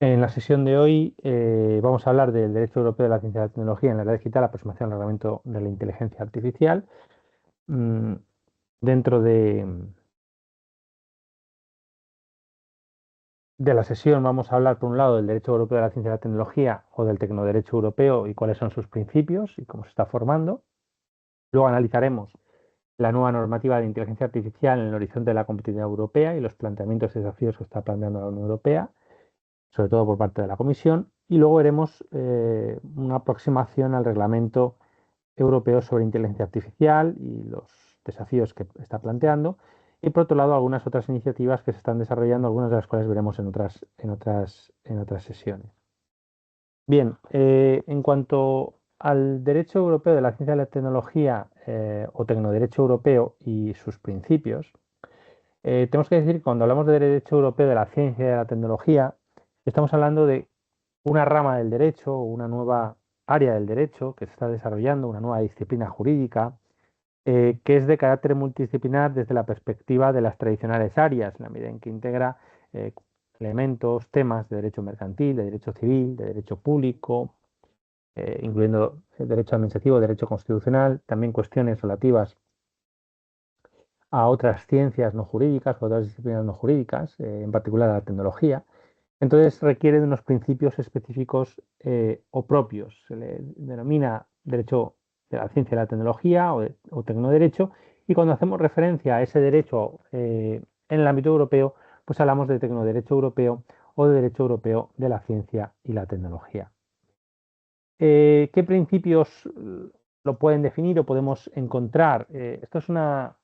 En la sesión de hoy vamos a hablar del derecho europeo de la ciencia y la tecnología en la era digital, aproximación al reglamento de la inteligencia artificial. Mm, Dentro de la sesión vamos a hablar, por un lado, del derecho europeo de la ciencia y la tecnología o del tecnoderecho europeo y cuáles son sus principios y cómo se está formando. Luego analizaremos la nueva normativa de inteligencia artificial en el horizonte de la competitividad europea y los planteamientos y desafíos que está planteando la Unión Europea, sobre todo por parte de la Comisión. Y luego veremos una aproximación al reglamento europeo sobre inteligencia artificial y los desafíos que está planteando. Y por otro lado, algunas otras iniciativas que se están desarrollando, algunas de las cuales veremos en otras sesiones. Bien, en cuanto al derecho europeo de la ciencia y la tecnología o tecnoderecho europeo y sus principios, tenemos que decir que cuando hablamos de derecho europeo de la ciencia y de la tecnología, estamos hablando de una rama del derecho o una nueva área del derecho que se está desarrollando, una nueva disciplina jurídica, que es de carácter multidisciplinar desde la perspectiva de las tradicionales áreas, en la medida en que integra eh, elementos, temas de derecho mercantil, de derecho civil, de derecho público, incluyendo el derecho administrativo, derecho constitucional, también cuestiones relativas a otras ciencias no jurídicas o otras disciplinas no jurídicas, en particular a la tecnología. Entonces requiere de unos principios específicos o propios. Se le denomina derecho de la ciencia y la tecnología o tecnoderecho, y cuando hacemos referencia a ese derecho en el ámbito europeo, pues hablamos de tecnoderecho europeo o de derecho europeo de la ciencia y la tecnología. ¿Qué principios lo pueden definir o podemos encontrar? Esto es una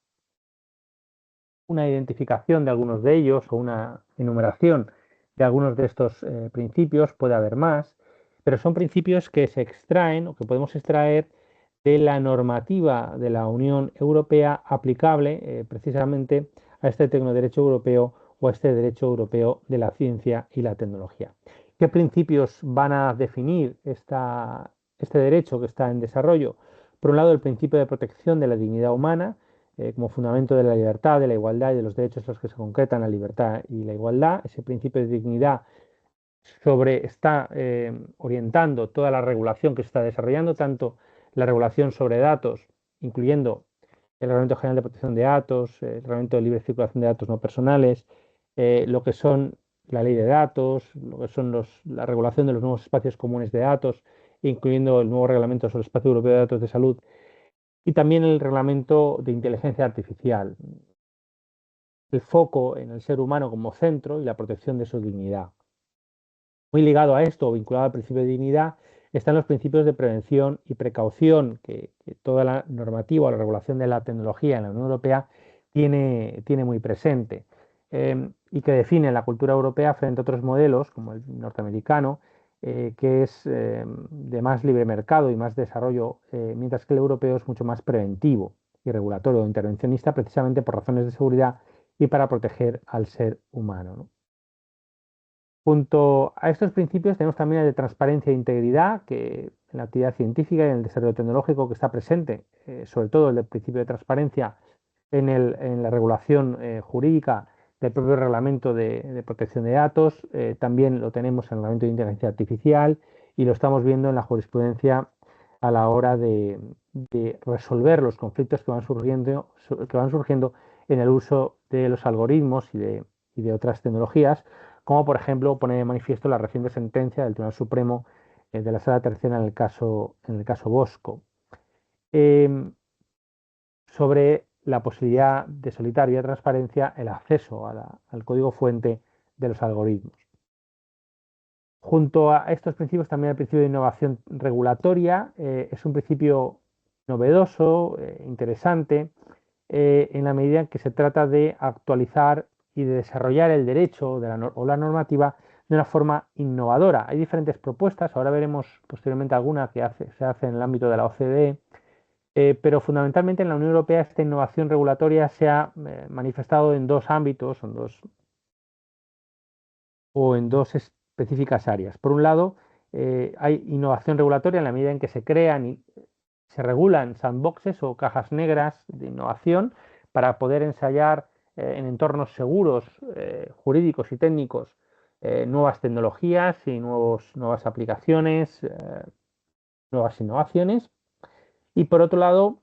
identificación de algunos de ellos o una enumeración de algunos de estos principios, puede haber más, pero son principios que se extraen o que podemos extraer de la normativa de la Unión Europea aplicable precisamente a este tecnoderecho europeo o a este derecho europeo de la ciencia y la tecnología. ¿Qué principios van a definir este derecho que está en desarrollo? Por un lado, el principio de protección de la dignidad humana, como fundamento de la libertad, de la igualdad y de los derechos en los que se concretan la libertad y la igualdad. Ese principio de dignidad está orientando toda la regulación que se está desarrollando, tanto la regulación sobre datos, incluyendo el Reglamento General de Protección de Datos, el Reglamento de Libre Circulación de Datos No Personales, lo que son la ley de datos, lo que son la regulación de los nuevos espacios comunes de datos, incluyendo el nuevo reglamento sobre el espacio europeo de datos de salud, y también el reglamento de inteligencia artificial, el foco en el ser humano como centro y la protección de su dignidad. Muy ligado a esto, o vinculado al principio de dignidad, están los principios de prevención y precaución que toda la normativa o la regulación de la tecnología en la Unión Europea tiene muy presente, y que define la cultura europea frente a otros modelos, como el norteamericano, que es de más libre mercado y más desarrollo, mientras que el europeo es mucho más preventivo y regulatorio o intervencionista, precisamente por razones de seguridad y para proteger al ser humano, ¿no? Junto a estos principios tenemos también el de transparencia e integridad, que en la actividad científica y en el desarrollo tecnológico que está presente, sobre todo el del principio de transparencia en la regulación jurídica del propio reglamento de protección de datos. También lo tenemos en el reglamento de inteligencia artificial y lo estamos viendo en la jurisprudencia a la hora de resolver los conflictos que van surgiendo en el uso de los algoritmos y de otras tecnologías, como por ejemplo pone de manifiesto la reciente sentencia del Tribunal Supremo de la Sala Tercera en el caso Bosco, eh, sobre la posibilidad de solicitar vía transparencia el acceso al código fuente de los algoritmos. Junto a estos principios, también el principio de innovación regulatoria es un principio novedoso, interesante, en la medida en que se trata de actualizar y de desarrollar el derecho o la normativa de una forma innovadora. Hay diferentes propuestas, ahora veremos posteriormente alguna que se hace en el ámbito de la OCDE, pero fundamentalmente en la Unión Europea esta innovación regulatoria se ha manifestado en dos ámbitos o en dos específicas áreas. Por un lado, hay innovación regulatoria en la medida en que se crean y se regulan sandboxes o cajas negras de innovación para poder ensayar en entornos seguros, jurídicos y técnicos, nuevas tecnologías y nuevas aplicaciones, nuevas innovaciones. Y por otro lado,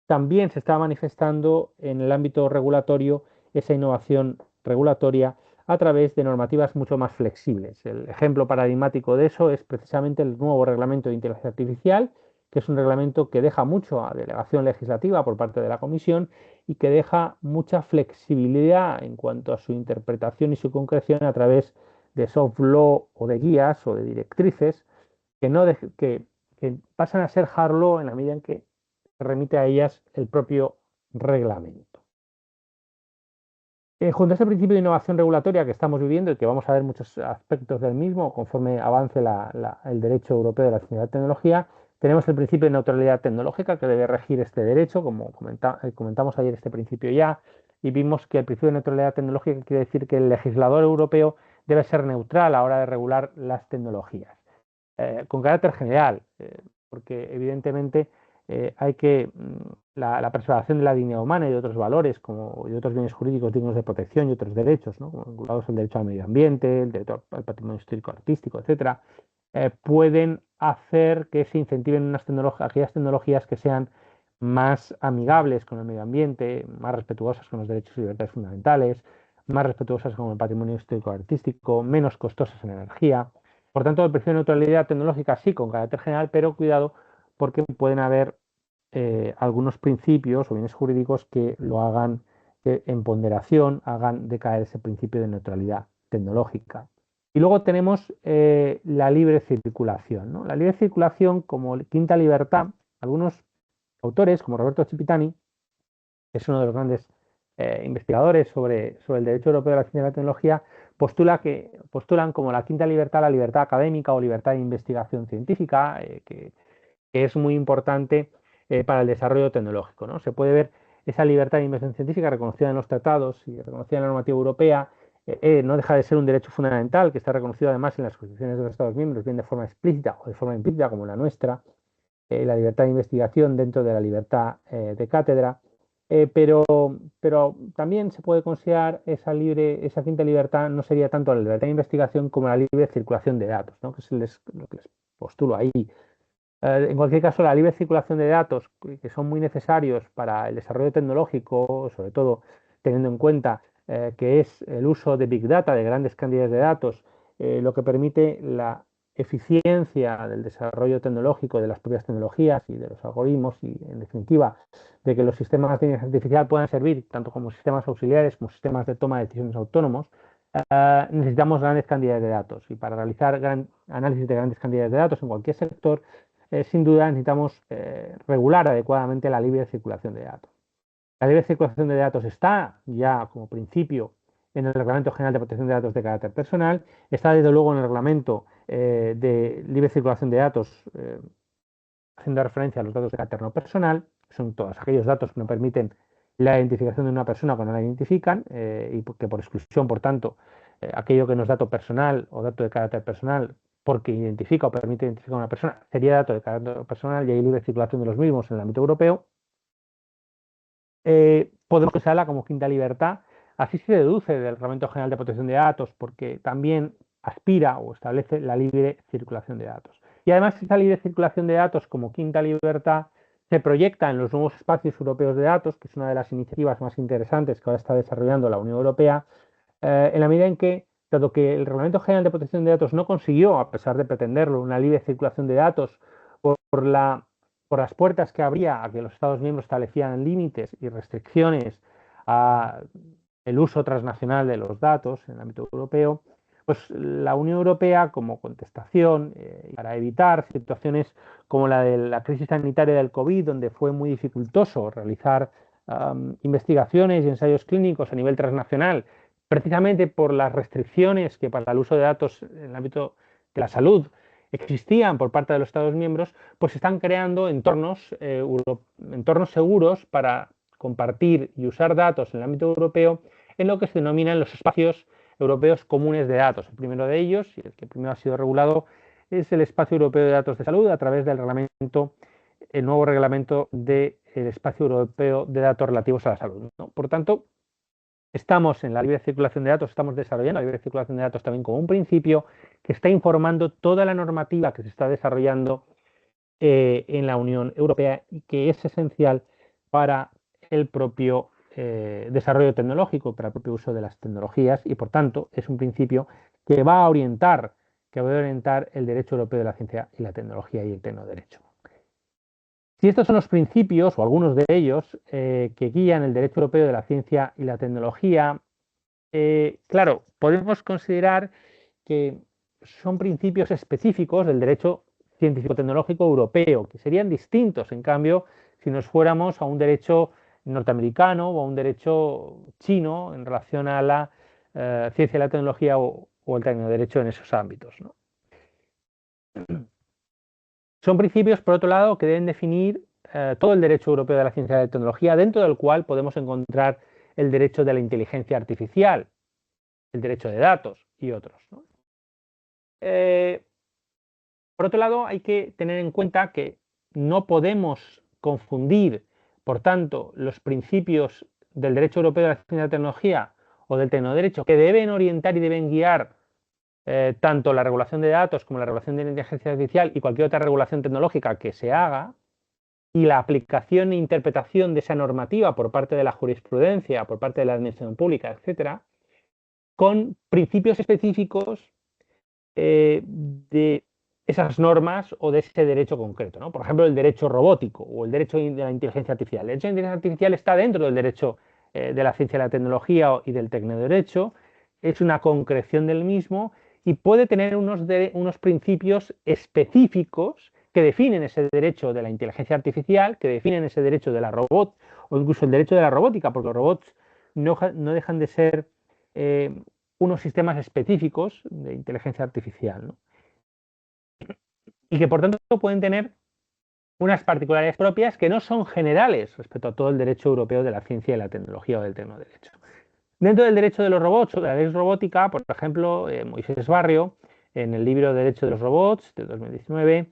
también se está manifestando en el ámbito regulatorio esa innovación regulatoria a través de normativas mucho más flexibles. El ejemplo paradigmático de eso es precisamente el nuevo reglamento de inteligencia artificial, que es un reglamento que deja mucho a delegación legislativa por parte de la Comisión y que deja mucha flexibilidad en cuanto a su interpretación y su concreción a través de soft law o de guías o de directrices que, no de- que pasan a ser hard law en la medida en que remite a ellas el propio reglamento. Junto a ese principio de innovación regulatoria que estamos viviendo y que vamos a ver muchos aspectos del mismo conforme avance el derecho europeo de la ciencia y la tecnología, tenemos el principio de neutralidad tecnológica que debe regir este derecho, como comentamos ayer este principio ya, y vimos que el principio de neutralidad tecnológica quiere decir que el legislador europeo debe ser neutral a la hora de regular las tecnologías, con carácter general, porque evidentemente hay que la preservación de la dignidad humana y de otros valores y otros bienes jurídicos dignos de protección y otros derechos, ¿no? Como vinculados al derecho al medio ambiente, el derecho al patrimonio histórico artístico, etcétera, pueden hacer que se incentiven aquellas tecnologías que sean más amigables con el medio ambiente, más respetuosas con los derechos y libertades fundamentales, más respetuosas con el patrimonio histórico artístico, menos costosas en energía. Por tanto, el principio de neutralidad tecnológica sí con carácter general, pero cuidado porque pueden haber algunos principios o bienes jurídicos que lo hagan en ponderación, hagan decaer ese principio de neutralidad tecnológica. Y luego tenemos la libre circulación, ¿no? La libre circulación como quinta libertad, algunos autores, como Roberto Cipitani, que es uno de los grandes investigadores sobre el derecho europeo de la ciencia y la tecnología, postulan como la quinta libertad la libertad académica o libertad de investigación científica, que es muy importante para el desarrollo tecnológico, ¿no? Se puede ver esa libertad de investigación científica reconocida en los tratados y reconocida en la normativa europea, no deja de ser un derecho fundamental que está reconocido además en las constituciones de los Estados miembros, bien de forma explícita o de forma implícita, como la nuestra, la libertad de investigación dentro de la libertad de cátedra, pero también se puede considerar esa quinta libertad no sería tanto la libertad de investigación como la libre circulación de datos, ¿no? Que es lo que les postulo ahí. En cualquier caso, la libre circulación de datos, que son muy necesarios para el desarrollo tecnológico, sobre todo teniendo en cuenta que es el uso de Big Data, de grandes cantidades de datos, lo que permite la eficiencia del desarrollo tecnológico de las propias tecnologías y de los algoritmos y, en definitiva, de que los sistemas de inteligencia artificial puedan servir tanto como sistemas auxiliares como sistemas de toma de decisiones autónomos. Necesitamos grandes cantidades de datos y para realizar análisis de grandes cantidades de datos en cualquier sector sin duda necesitamos regular adecuadamente la libre circulación de datos. La libre circulación de datos está ya como principio en el Reglamento General de Protección de Datos de Carácter Personal, está desde luego en el Reglamento de Libre Circulación de Datos, haciendo referencia a los datos de carácter no personal, que son todos aquellos datos que no permiten la identificación de una persona cuando la identifican y que por exclusión, por tanto, aquello que no es dato personal o dato de carácter personal porque identifica o permite identificar a una persona, sería dato de carácter personal y hay libre circulación de los mismos en el ámbito europeo. Podemos usarla como quinta libertad. Así se deduce del Reglamento General de Protección de Datos, porque también aspira o establece la libre circulación de datos. Y además esa libre circulación de datos como quinta libertad se proyecta en los nuevos espacios europeos de datos, que es una de las iniciativas más interesantes que ahora está desarrollando la Unión Europea, en la medida en que, dado que el Reglamento General de Protección de Datos no consiguió, a pesar de pretenderlo, una libre circulación de datos por las puertas que abría a que los Estados miembros establecieran límites y restricciones al uso transnacional de los datos en el ámbito europeo, pues la Unión Europea, como contestación, para evitar situaciones como la de la crisis sanitaria del COVID, donde fue muy dificultoso realizar investigaciones y ensayos clínicos a nivel transnacional, precisamente por las restricciones que para el uso de datos en el ámbito de la salud existían por parte de los Estados miembros, pues se están creando entornos seguros para compartir y usar datos en el ámbito europeo en lo que se denominan los espacios europeos comunes de datos. El primero de ellos, y el que primero ha sido regulado, es el Espacio Europeo de Datos de Salud a través del el nuevo reglamento del Espacio Europeo de Datos relativos a la salud, ¿no? Por tanto, Estamos en la libre circulación de datos, estamos desarrollando la libre circulación de datos también como un principio que está informando toda la normativa que se está desarrollando en la Unión Europea y que es esencial para el propio desarrollo tecnológico, para el propio uso de las tecnologías y por tanto es un principio que va a orientar el derecho europeo de la ciencia y la tecnología y el tecnoderecho. Si estos son los principios, o algunos de ellos, que guían el derecho europeo de la ciencia y la tecnología, claro, podemos considerar que son principios específicos del derecho científico-tecnológico europeo, que serían distintos, en cambio, si nos fuéramos a un derecho norteamericano o a un derecho chino en relación a la ciencia y la tecnología o el tecnoderecho en esos ámbitos, ¿no? Son principios, por otro lado, que deben definir todo el derecho europeo de la ciencia y la tecnología, dentro del cual podemos encontrar el derecho de la inteligencia artificial, el derecho de datos y otros, ¿no? Por otro lado, hay que tener en cuenta que no podemos confundir, por tanto, los principios del derecho europeo de la ciencia y la tecnología o del tecnoderecho, que deben orientar y deben guiar tanto la regulación de datos como la regulación de la inteligencia artificial y cualquier otra regulación tecnológica que se haga, y la aplicación e interpretación de esa normativa por parte de la jurisprudencia, por parte de la administración pública, etcétera, con principios específicos de esas normas o de ese derecho concreto, ¿no? Por ejemplo, el derecho robótico o el derecho de la inteligencia artificial. El derecho de la inteligencia artificial está dentro del derecho de la ciencia y la tecnología y del tecnoderecho, es una concreción del mismo y puede tener unos principios específicos que definen ese derecho de la inteligencia artificial, que definen ese derecho de la robot o incluso el derecho de la robótica, porque los robots no dejan de ser unos sistemas específicos de inteligencia artificial, ¿no? Y que por tanto pueden tener unas particularidades propias que no son generales respecto a todo el derecho europeo de la ciencia y la tecnología o del tecnoderecho. Dentro del derecho de los robots o de la ley robótica, por ejemplo, Moisés Barrio, en el libro Derecho de los Robots de 2019,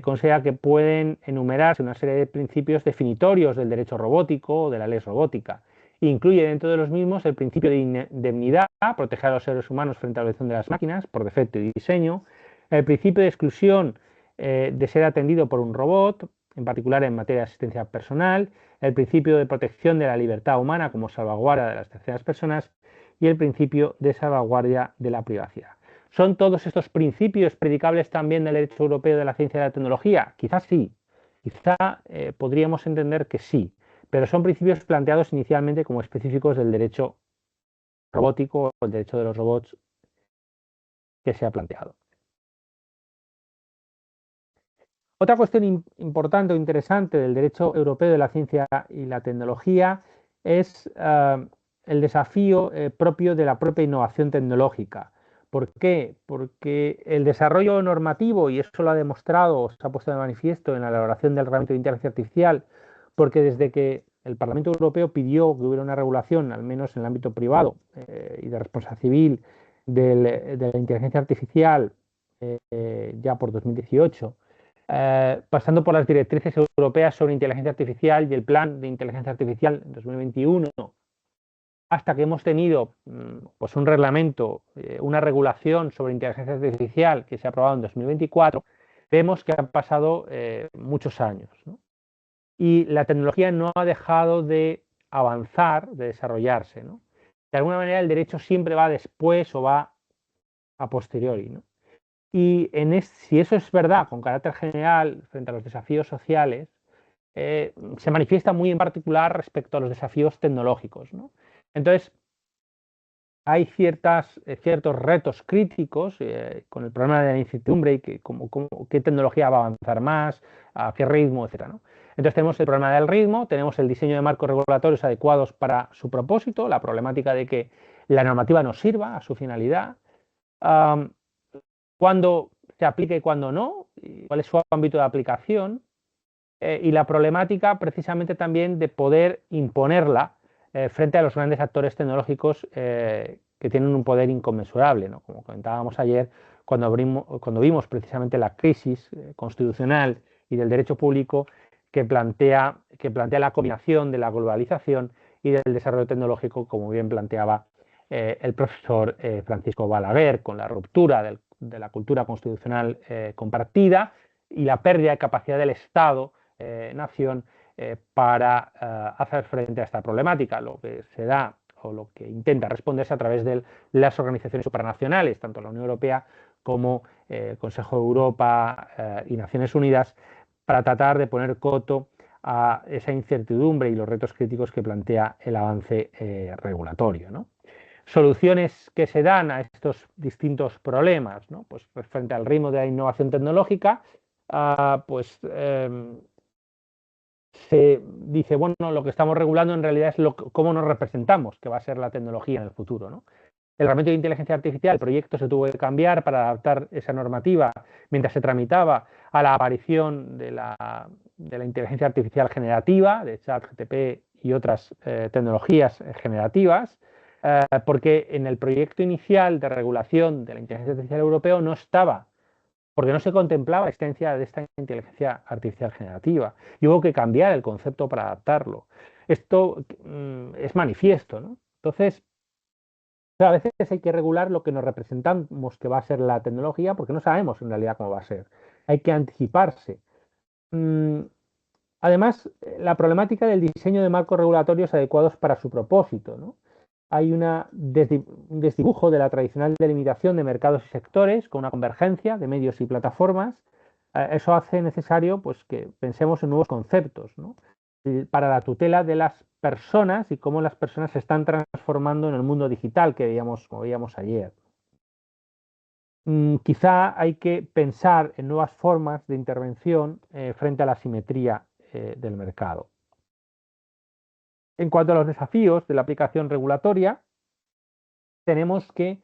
considera que pueden enumerarse una serie de principios definitorios del derecho robótico o de la ley robótica. Incluye dentro de los mismos el principio de indemnidad, proteger a los seres humanos frente a la violación de las máquinas por defecto y diseño, el principio de exclusión de ser atendido por un robot, en particular en materia de asistencia personal, el principio de protección de la libertad humana como salvaguardia de las terceras personas y el principio de salvaguardia de la privacidad. ¿Son todos estos principios predicables también del derecho europeo de la ciencia y la tecnología? Quizás sí, quizá podríamos entender que sí, pero son principios planteados inicialmente como específicos del derecho robótico o el derecho de los robots que se ha planteado. Otra cuestión importante o interesante del derecho europeo de la ciencia y la tecnología es el desafío propio de la propia innovación tecnológica. ¿Por qué? Porque el desarrollo normativo, y eso lo ha demostrado, se ha puesto de manifiesto en la elaboración del reglamento de inteligencia artificial, porque desde que el Parlamento Europeo pidió que hubiera una regulación, al menos en el ámbito privado y de responsabilidad civil, de la inteligencia artificial ya por 2018, pasando por las directrices europeas sobre inteligencia artificial y el plan de inteligencia artificial en 2021, hasta que hemos tenido pues un reglamento, una regulación sobre inteligencia artificial que se ha aprobado en 2024, vemos que han pasado muchos años, ¿no? Y la tecnología no ha dejado de avanzar, de desarrollarse, ¿no? De alguna manera el derecho siempre va después o va a posteriori, ¿no? Y si eso es verdad con carácter general frente a los desafíos sociales, se manifiesta muy en particular respecto a los desafíos tecnológicos, ¿no? Entonces, hay ciertos retos críticos con el problema de la incertidumbre y qué tecnología va a avanzar más, a qué ritmo, etc., ¿no? Entonces tenemos el problema del ritmo, tenemos el diseño de marcos regulatorios adecuados para su propósito, la problemática de que la normativa no sirva a su finalidad, cuándo se aplica y cuándo no, y cuál es su ámbito de aplicación, y la problemática precisamente también de poder imponerla frente a los grandes actores tecnológicos que tienen un poder inconmensurable, ¿no? Como comentábamos ayer, cuando vimos precisamente la crisis constitucional y del derecho público que plantea la combinación de la globalización y del desarrollo tecnológico, como bien planteaba el profesor Francisco Balaguer, con la ruptura de la cultura constitucional compartida y la pérdida de capacidad del Estado-nación para hacer frente a esta problemática. Lo que se da o lo que intenta responderse a través de las organizaciones supranacionales, tanto la Unión Europea como el Consejo de Europa y Naciones Unidas, para tratar de poner coto a esa incertidumbre y los retos críticos que plantea el avance regulatorio, ¿no? Soluciones que se dan a estos distintos problemas, ¿no? Pues frente al ritmo de la innovación tecnológica, pues se dice, bueno, lo que estamos regulando en realidad es cómo nos representamos que va a ser la tecnología en el futuro, ¿no? El reglamento de inteligencia artificial, el proyecto se tuvo que cambiar para adaptar esa normativa mientras se tramitaba a la aparición de la inteligencia artificial generativa, de ChatGPT y otras tecnologías generativas, porque en el proyecto inicial de regulación de la inteligencia artificial europeo no estaba, porque no se contemplaba la existencia de esta inteligencia artificial generativa y hubo que cambiar el concepto para adaptarlo. Esto es manifiesto, ¿no? Entonces, a veces hay que regular lo que nos representamos que va a ser la tecnología porque no sabemos en realidad cómo va a ser. Hay que anticiparse. Además, la problemática del diseño de marcos regulatorios adecuados para su propósito, ¿no? Hay un desdibujo de la tradicional delimitación de mercados y sectores con una convergencia de medios y plataformas. Eso hace necesario pues, que pensemos en nuevos conceptos, ¿no? Para la tutela de las personas y cómo las personas se están transformando en el mundo digital que como veíamos ayer. Quizá hay que pensar en nuevas formas de intervención frente a la asimetría del mercado. En cuanto a los desafíos de la aplicación regulatoria, tenemos que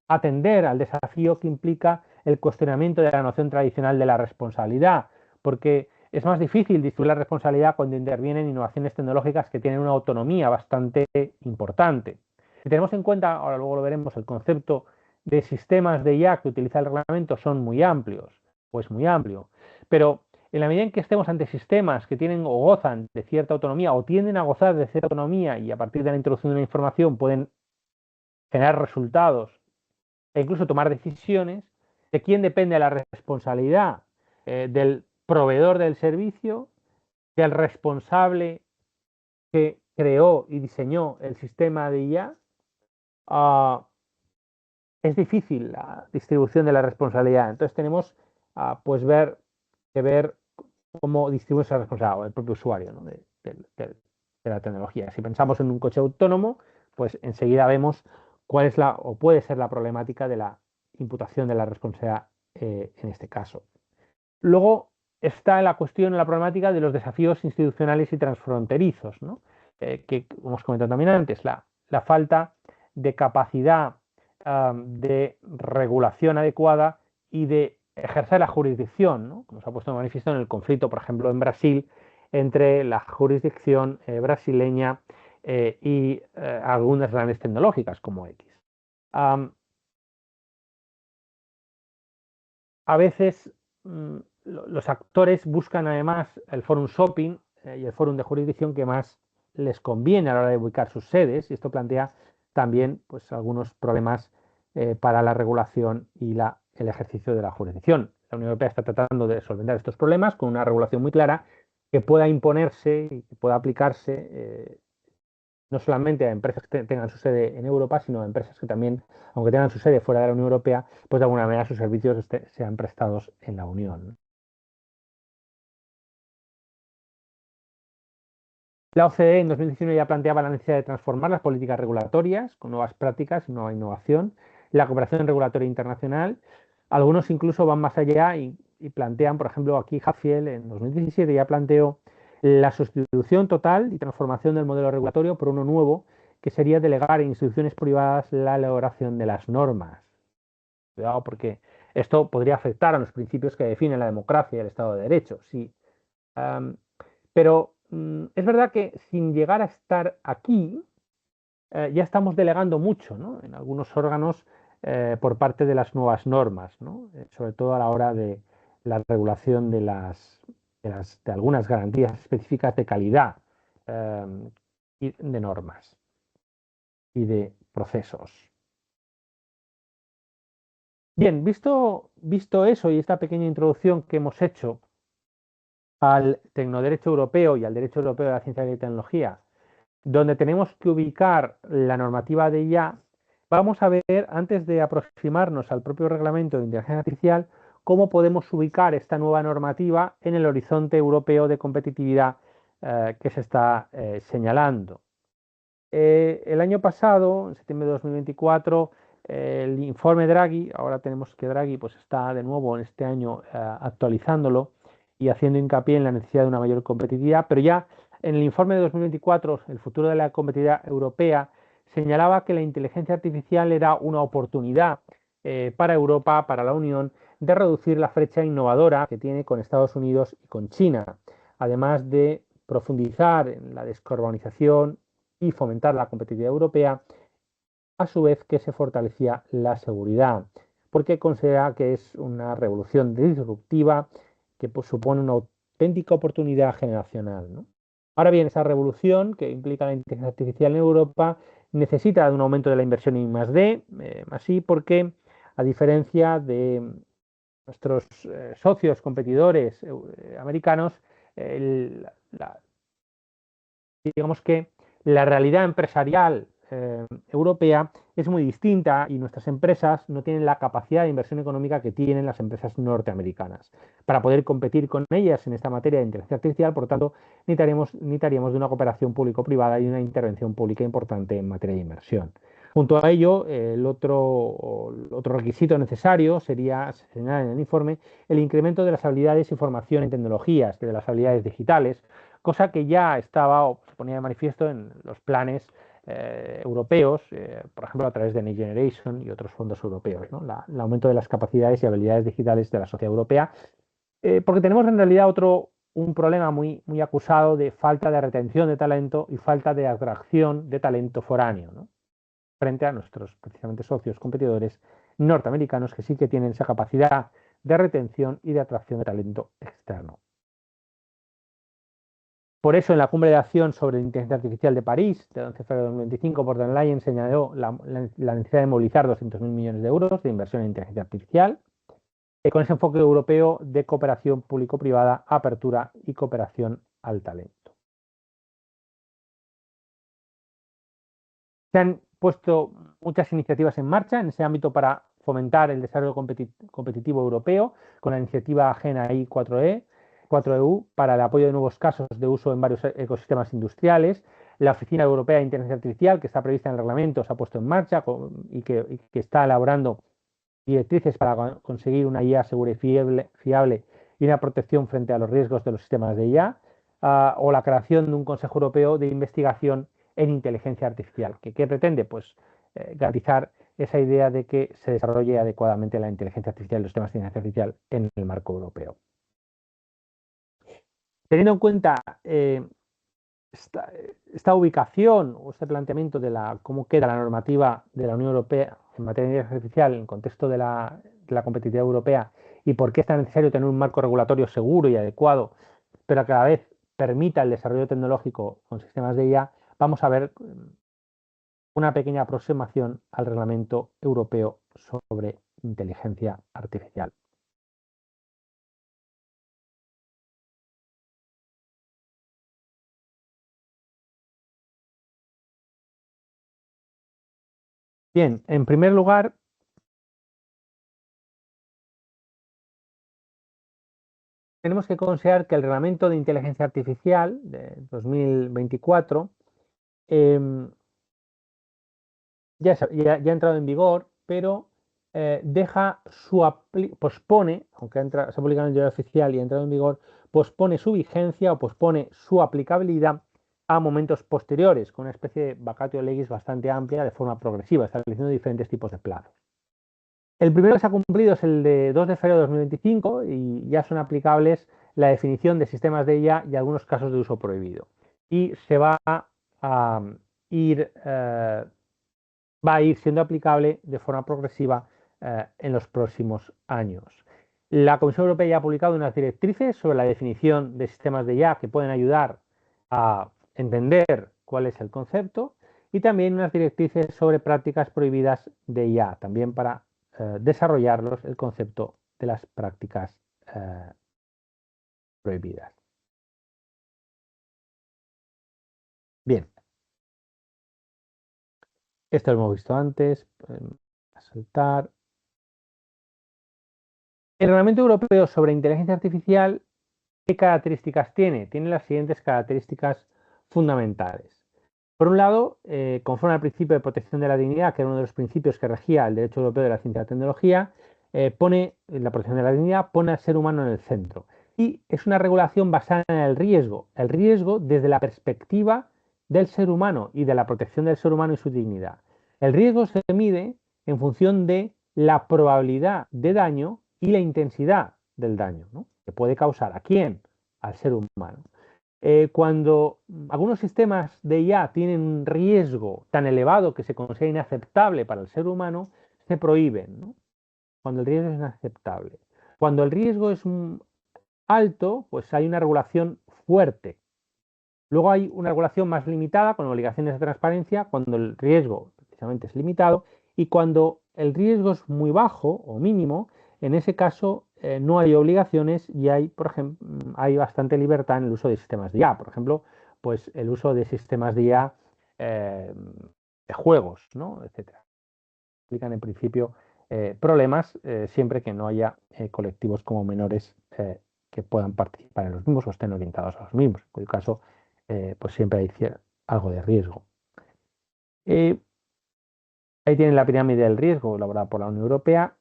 atender al desafío que implica el cuestionamiento de la noción tradicional de la responsabilidad, porque es más difícil distribuir la responsabilidad cuando intervienen innovaciones tecnológicas que tienen una autonomía bastante importante. Si tenemos en cuenta, ahora luego lo veremos, el concepto de sistemas de IA que utiliza el reglamento son muy amplios, pues muy amplio, pero en la medida en que estemos ante sistemas que tienen o gozan de cierta autonomía o tienden a gozar de cierta autonomía y a partir de la introducción de la información pueden generar resultados e incluso tomar decisiones, ¿de quién depende la responsabilidad? Del proveedor del servicio, del responsable que creó y diseñó el sistema de IA. Es difícil la distribución de la responsabilidad. Entonces tenemos pues que ver cómo distribuye esa responsabilidad, el propio usuario, ¿no? de la tecnología. Si pensamos en un coche autónomo, pues enseguida vemos cuál es o puede ser la problemática de la imputación de la responsabilidad en este caso. Luego está la cuestión, la problemática de los desafíos institucionales y transfronterizos, ¿no? Que hemos comentado también antes, la falta de capacidad de regulación adecuada y de ejercer la jurisdicción, ¿no? Como se ha puesto de manifiesto en el conflicto, por ejemplo, en Brasil, entre la jurisdicción brasileña y algunas grandes tecnológicas como X. A veces los actores buscan además el forum shopping y el forum de jurisdicción que más les conviene a la hora de ubicar sus sedes, y esto plantea también pues, algunos problemas para la regulación y el ejercicio de la jurisdicción. La Unión Europea está tratando de solventar estos problemas con una regulación muy clara que pueda imponerse y que pueda aplicarse no solamente a empresas que tengan su sede en Europa, sino a empresas que también, aunque tengan su sede fuera de la Unión Europea, pues de alguna manera sus servicios sean prestados en la Unión. La OCDE en 2019 ya planteaba la necesidad de transformar las políticas regulatorias con nuevas prácticas y nueva innovación, la cooperación regulatoria internacional. Algunos incluso van más allá y plantean, por ejemplo, aquí Hatfield en 2017 ya planteó la sustitución total y transformación del modelo regulatorio por uno nuevo, que sería delegar en instituciones privadas la elaboración de las normas. Cuidado, porque esto podría afectar a los principios que definen la democracia y el Estado de Derecho. Sí. Pero es verdad que sin llegar a estar aquí, ya estamos delegando mucho, ¿no? En algunos órganos por parte de las nuevas normas, ¿no? Sobre todo a la hora de la regulación de algunas garantías específicas de calidad y de normas y de procesos. Bien, visto eso y esta pequeña introducción que hemos hecho al tecnoderecho europeo y al derecho europeo de la ciencia y la tecnología, donde tenemos que ubicar la normativa de IA, vamos a ver, antes de aproximarnos al propio reglamento de inteligencia artificial, cómo podemos ubicar esta nueva normativa en el horizonte europeo de competitividad que se está señalando. El año pasado, en septiembre de 2024, el informe Draghi, ahora tenemos que Draghi pues está de nuevo en este año actualizándolo y haciendo hincapié en la necesidad de una mayor competitividad, pero ya en el informe de 2024, el futuro de la competitividad europea, señalaba que la inteligencia artificial era una oportunidad para Europa, para la Unión, de reducir la brecha innovadora que tiene con Estados Unidos y con China, además de profundizar en la descarbonización y fomentar la competitividad europea, a su vez que se fortalecía la seguridad, porque considera que es una revolución disruptiva que pues, supone una auténtica oportunidad generacional, ¿no? Ahora bien, esa revolución que implica la inteligencia artificial en Europa necesita de un aumento de la inversión en I+D, así porque, a diferencia de nuestros socios competidores americanos, digamos que la realidad empresarial europea es muy distinta y nuestras empresas no tienen la capacidad de inversión económica que tienen las empresas norteamericanas. Para poder competir con ellas en esta materia de inteligencia artificial, por tanto, necesitaríamos de una cooperación público-privada y una intervención pública importante en materia de inversión. Junto a ello, el otro requisito necesario sería, se señala en el informe, el incremento de las habilidades y formación en tecnologías, de las habilidades digitales, cosa que ya estaba o se ponía de manifiesto en los planes europeos, por ejemplo, a través de Next Generation y otros fondos europeos, ¿no? El aumento de las capacidades y habilidades digitales de la sociedad europea, porque tenemos en realidad un problema muy acusado de falta de retención de talento y falta de atracción de talento foráneo, ¿no? Frente a nuestros precisamente socios competidores norteamericanos que sí que tienen esa capacidad de retención y de atracción de talento externo. Por eso, en la Cumbre de Acción sobre la Inteligencia Artificial de París, de 11 de febrero de 2025, von der Leyen señaló la necesidad de movilizar 200.000 millones de euros de inversión en inteligencia artificial, con ese enfoque europeo de cooperación público-privada, apertura y cooperación al talento. Se han puesto muchas iniciativas en marcha en ese ámbito para fomentar el desarrollo competitivo europeo, con la iniciativa GenAI 4EU para el apoyo de nuevos casos de uso en varios ecosistemas industriales. La Oficina Europea de Inteligencia Artificial, que está prevista en el reglamento, se ha puesto en marcha y que está elaborando directrices para conseguir una IA segura y fiable y una protección frente a los riesgos de los sistemas de IA, o la creación de un Consejo Europeo de Investigación en Inteligencia Artificial, que pretende pues, garantizar esa idea de que se desarrolle adecuadamente la inteligencia artificial y los sistemas de inteligencia artificial en el marco europeo. Teniendo en cuenta esta ubicación o este planteamiento de cómo queda la normativa de la Unión Europea en materia de inteligencia artificial en el contexto de la competitividad europea y por qué es tan necesario tener un marco regulatorio seguro y adecuado, pero a cada vez permita el desarrollo tecnológico con sistemas de IA, vamos a ver una pequeña aproximación al reglamento europeo sobre inteligencia artificial. Bien, en primer lugar, tenemos que considerar que el reglamento de inteligencia artificial de 2024 ya ha entrado en vigor, pero pospone, aunque se ha publicado en el diario oficial y ha entrado en vigor, pospone su vigencia o pospone su aplicabilidad a momentos posteriores, con una especie de vacatio legis bastante amplia de forma progresiva, estableciendo diferentes tipos de plazos. El primero que se ha cumplido es el de 2 de febrero de 2025 y ya son aplicables la definición de sistemas de IA y algunos casos de uso prohibido. Y se va a ir siendo aplicable de forma progresiva en los próximos años. La Comisión Europea ya ha publicado unas directrices sobre la definición de sistemas de IA que pueden ayudar a entender cuál es el concepto, y también unas directrices sobre prácticas prohibidas de IA, también para desarrollarlos el concepto de las prácticas prohibidas. Bien, esto lo hemos visto antes. A saltar. El Reglamento Europeo sobre Inteligencia Artificial, ¿qué características tiene? Tiene las siguientes características fundamentales. Por un lado, conforme al principio de protección de la dignidad, que era uno de los principios que regía el derecho europeo de la ciencia y la tecnología, pone la protección de la dignidad, pone al ser humano en el centro. Y es una regulación basada en el riesgo desde la perspectiva del ser humano y de la protección del ser humano y su dignidad. El riesgo se mide en función de la probabilidad de daño y la intensidad del daño, ¿no?, que puede causar. ¿A quién? Al ser humano. Cuando algunos sistemas de IA tienen un riesgo tan elevado que se considera inaceptable para el ser humano, se prohíben, ¿no?, cuando el riesgo es inaceptable. Cuando el riesgo es alto, pues hay una regulación fuerte. Luego hay una regulación más limitada con obligaciones de transparencia cuando el riesgo precisamente es limitado, y cuando el riesgo es muy bajo o mínimo, en ese caso no hay obligaciones y hay, por ejemplo, hay bastante libertad en el uso de sistemas de IA. Por ejemplo, pues el uso de sistemas de IA de juegos, ¿no?, etcétera. Implican en principio problemas siempre que no haya colectivos como menores que puedan participar en los mismos o estén orientados a los mismos, en cuyo caso pues siempre hay algo de riesgo. Ahí tienen la pirámide del riesgo elaborada por la Unión Europea.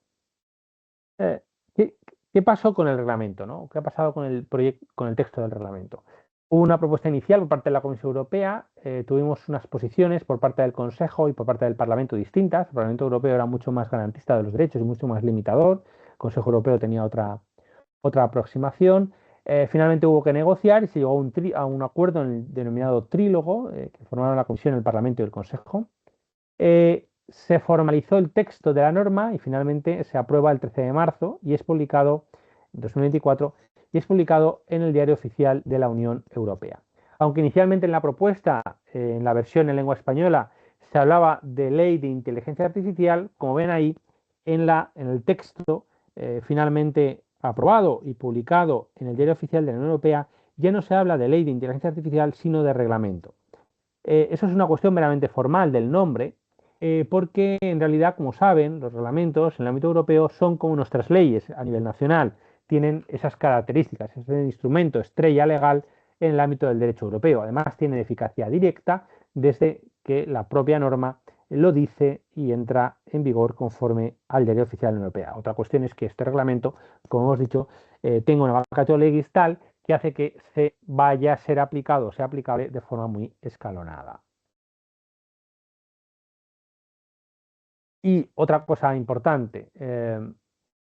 Eh, ¿Qué pasó con el reglamento, ¿no? ¿Qué ha pasado con el texto del reglamento? Hubo una propuesta inicial por parte de la Comisión Europea, tuvimos unas posiciones por parte del Consejo y por parte del Parlamento distintas. El Parlamento Europeo era mucho más garantista de los derechos y mucho más limitador. El Consejo Europeo tenía otra aproximación. Finalmente hubo que negociar y se llegó a un acuerdo en el denominado trílogo, que formaron la Comisión, el Parlamento y el Consejo. Se formalizó el texto de la norma y finalmente se aprueba el 13 de marzo y es publicado en 2024 y es publicado en el Diario Oficial de la Unión Europea. Aunque inicialmente en la propuesta, en la versión en lengua española, se hablaba de ley de inteligencia artificial, como ven ahí, en el texto finalmente aprobado y publicado en el Diario Oficial de la Unión Europea, ya no se habla de ley de inteligencia artificial, sino de reglamento. Eso es una cuestión meramente formal del nombre, porque en realidad, como saben, los reglamentos en el ámbito europeo son como nuestras leyes a nivel nacional, tienen esas características, es el instrumento estrella legal en el ámbito del derecho europeo. Además, tienen eficacia directa desde que la propia norma lo dice y entra en vigor conforme al Diario Oficial de la Unión Europea. Otra cuestión es que este reglamento, como hemos dicho, tenga una vacatio legis tal que hace que se vaya a ser aplicado o sea aplicable de forma muy escalonada. Y otra cosa importante,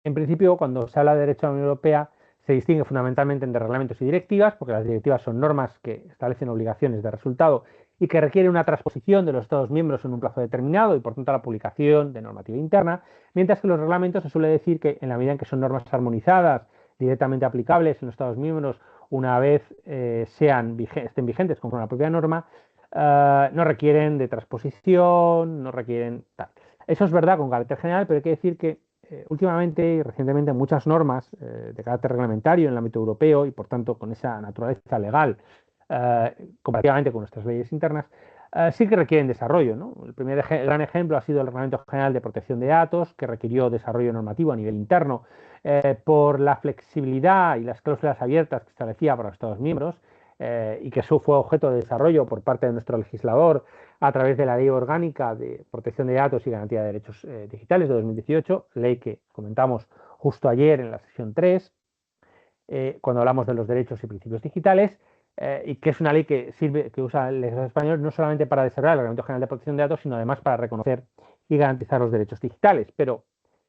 en principio, cuando se habla de derecho a la Unión Europea, se distingue fundamentalmente entre reglamentos y directivas, porque las directivas son normas que establecen obligaciones de resultado y que requieren una transposición de los Estados miembros en un plazo determinado y, por tanto, la publicación de normativa interna, mientras que los reglamentos se suele decir que, en la medida en que son normas armonizadas, directamente aplicables en los Estados miembros, una vez estén vigentes conforme a la propia norma, no requieren de transposición, no requieren tal. Eso es verdad con carácter general, pero hay que decir que últimamente y recientemente muchas normas de carácter reglamentario en el ámbito europeo y por tanto con esa naturaleza legal comparativamente con nuestras leyes internas, sí que requieren desarrollo, ¿no? El primer gran ejemplo ha sido el Reglamento General de Protección de Datos, que requirió desarrollo normativo a nivel interno por la flexibilidad y las cláusulas abiertas que establecía para los Estados miembros, y que eso fue objeto de desarrollo por parte de nuestro legislador a través de la Ley Orgánica de Protección de Datos y Garantía de Derechos Digitales de 2018, ley que comentamos justo ayer en la sesión 3, cuando hablamos de los derechos y principios digitales, y que es una ley que usa el legislador español no solamente para desarrollar el Reglamento General de Protección de Datos, sino además para reconocer y garantizar los derechos digitales. Pero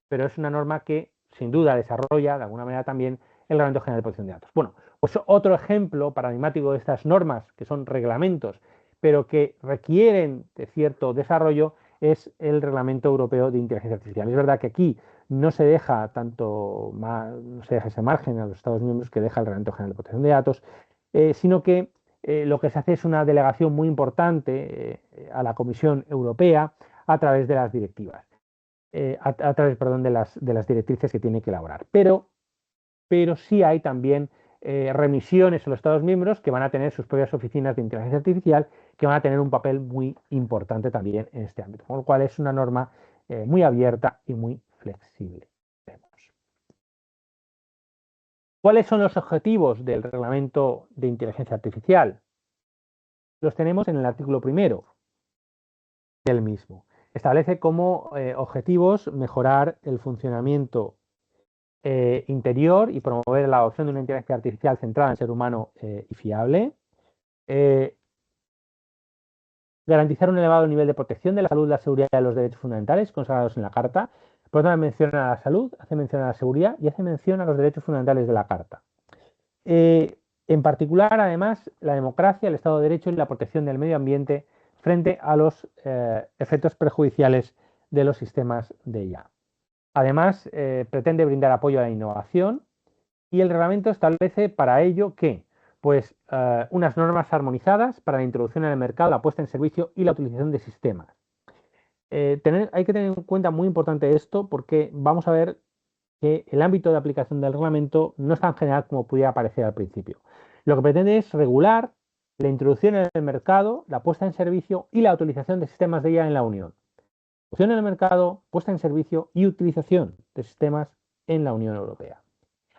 es una norma que sin duda desarrolla de alguna manera también el Reglamento General de Protección de Datos. Bueno, pues otro ejemplo paradigmático de estas normas, que son reglamentos, pero que requieren de cierto desarrollo, es el Reglamento Europeo de Inteligencia Artificial. Es verdad que aquí no se deja ese margen a los Estados miembros que deja el Reglamento General de Protección de Datos, sino que lo que se hace es una delegación muy importante a la Comisión Europea a través de las directivas, a través, perdón, de las directrices que tiene que elaborar. Pero sí hay también remisiones a los Estados miembros que van a tener sus propias oficinas de inteligencia artificial, que van a tener un papel muy importante también en este ámbito, con lo cual es una norma muy abierta y muy flexible. ¿Cuáles son los objetivos del reglamento de inteligencia artificial? Los tenemos en el artículo primero del mismo. Establece como objetivos mejorar el funcionamiento interior y promover la adopción de una inteligencia artificial centrada en el ser humano y fiable. Garantizar un elevado nivel de protección de la salud, la seguridad y los derechos fundamentales consagrados en la Carta. Por tanto, menciona a la salud, hace mención a la seguridad y hace mención a los derechos fundamentales de la Carta. En particular, además, la democracia, el Estado de Derecho y la protección del medio ambiente frente a los efectos perjudiciales de los sistemas de IA. Además, pretende brindar apoyo a la innovación y el reglamento establece para ello que pues, unas normas armonizadas para la introducción en el mercado, la puesta en servicio y la utilización de sistemas. Hay que tener en cuenta muy importante esto porque vamos a ver que el ámbito de aplicación del reglamento no es tan general como pudiera parecer al principio. Lo que pretende es regular la introducción en el mercado, la puesta en servicio y la utilización de sistemas de IA en la Unión. Introducción en el mercado, puesta en servicio y utilización de sistemas en la Unión Europea.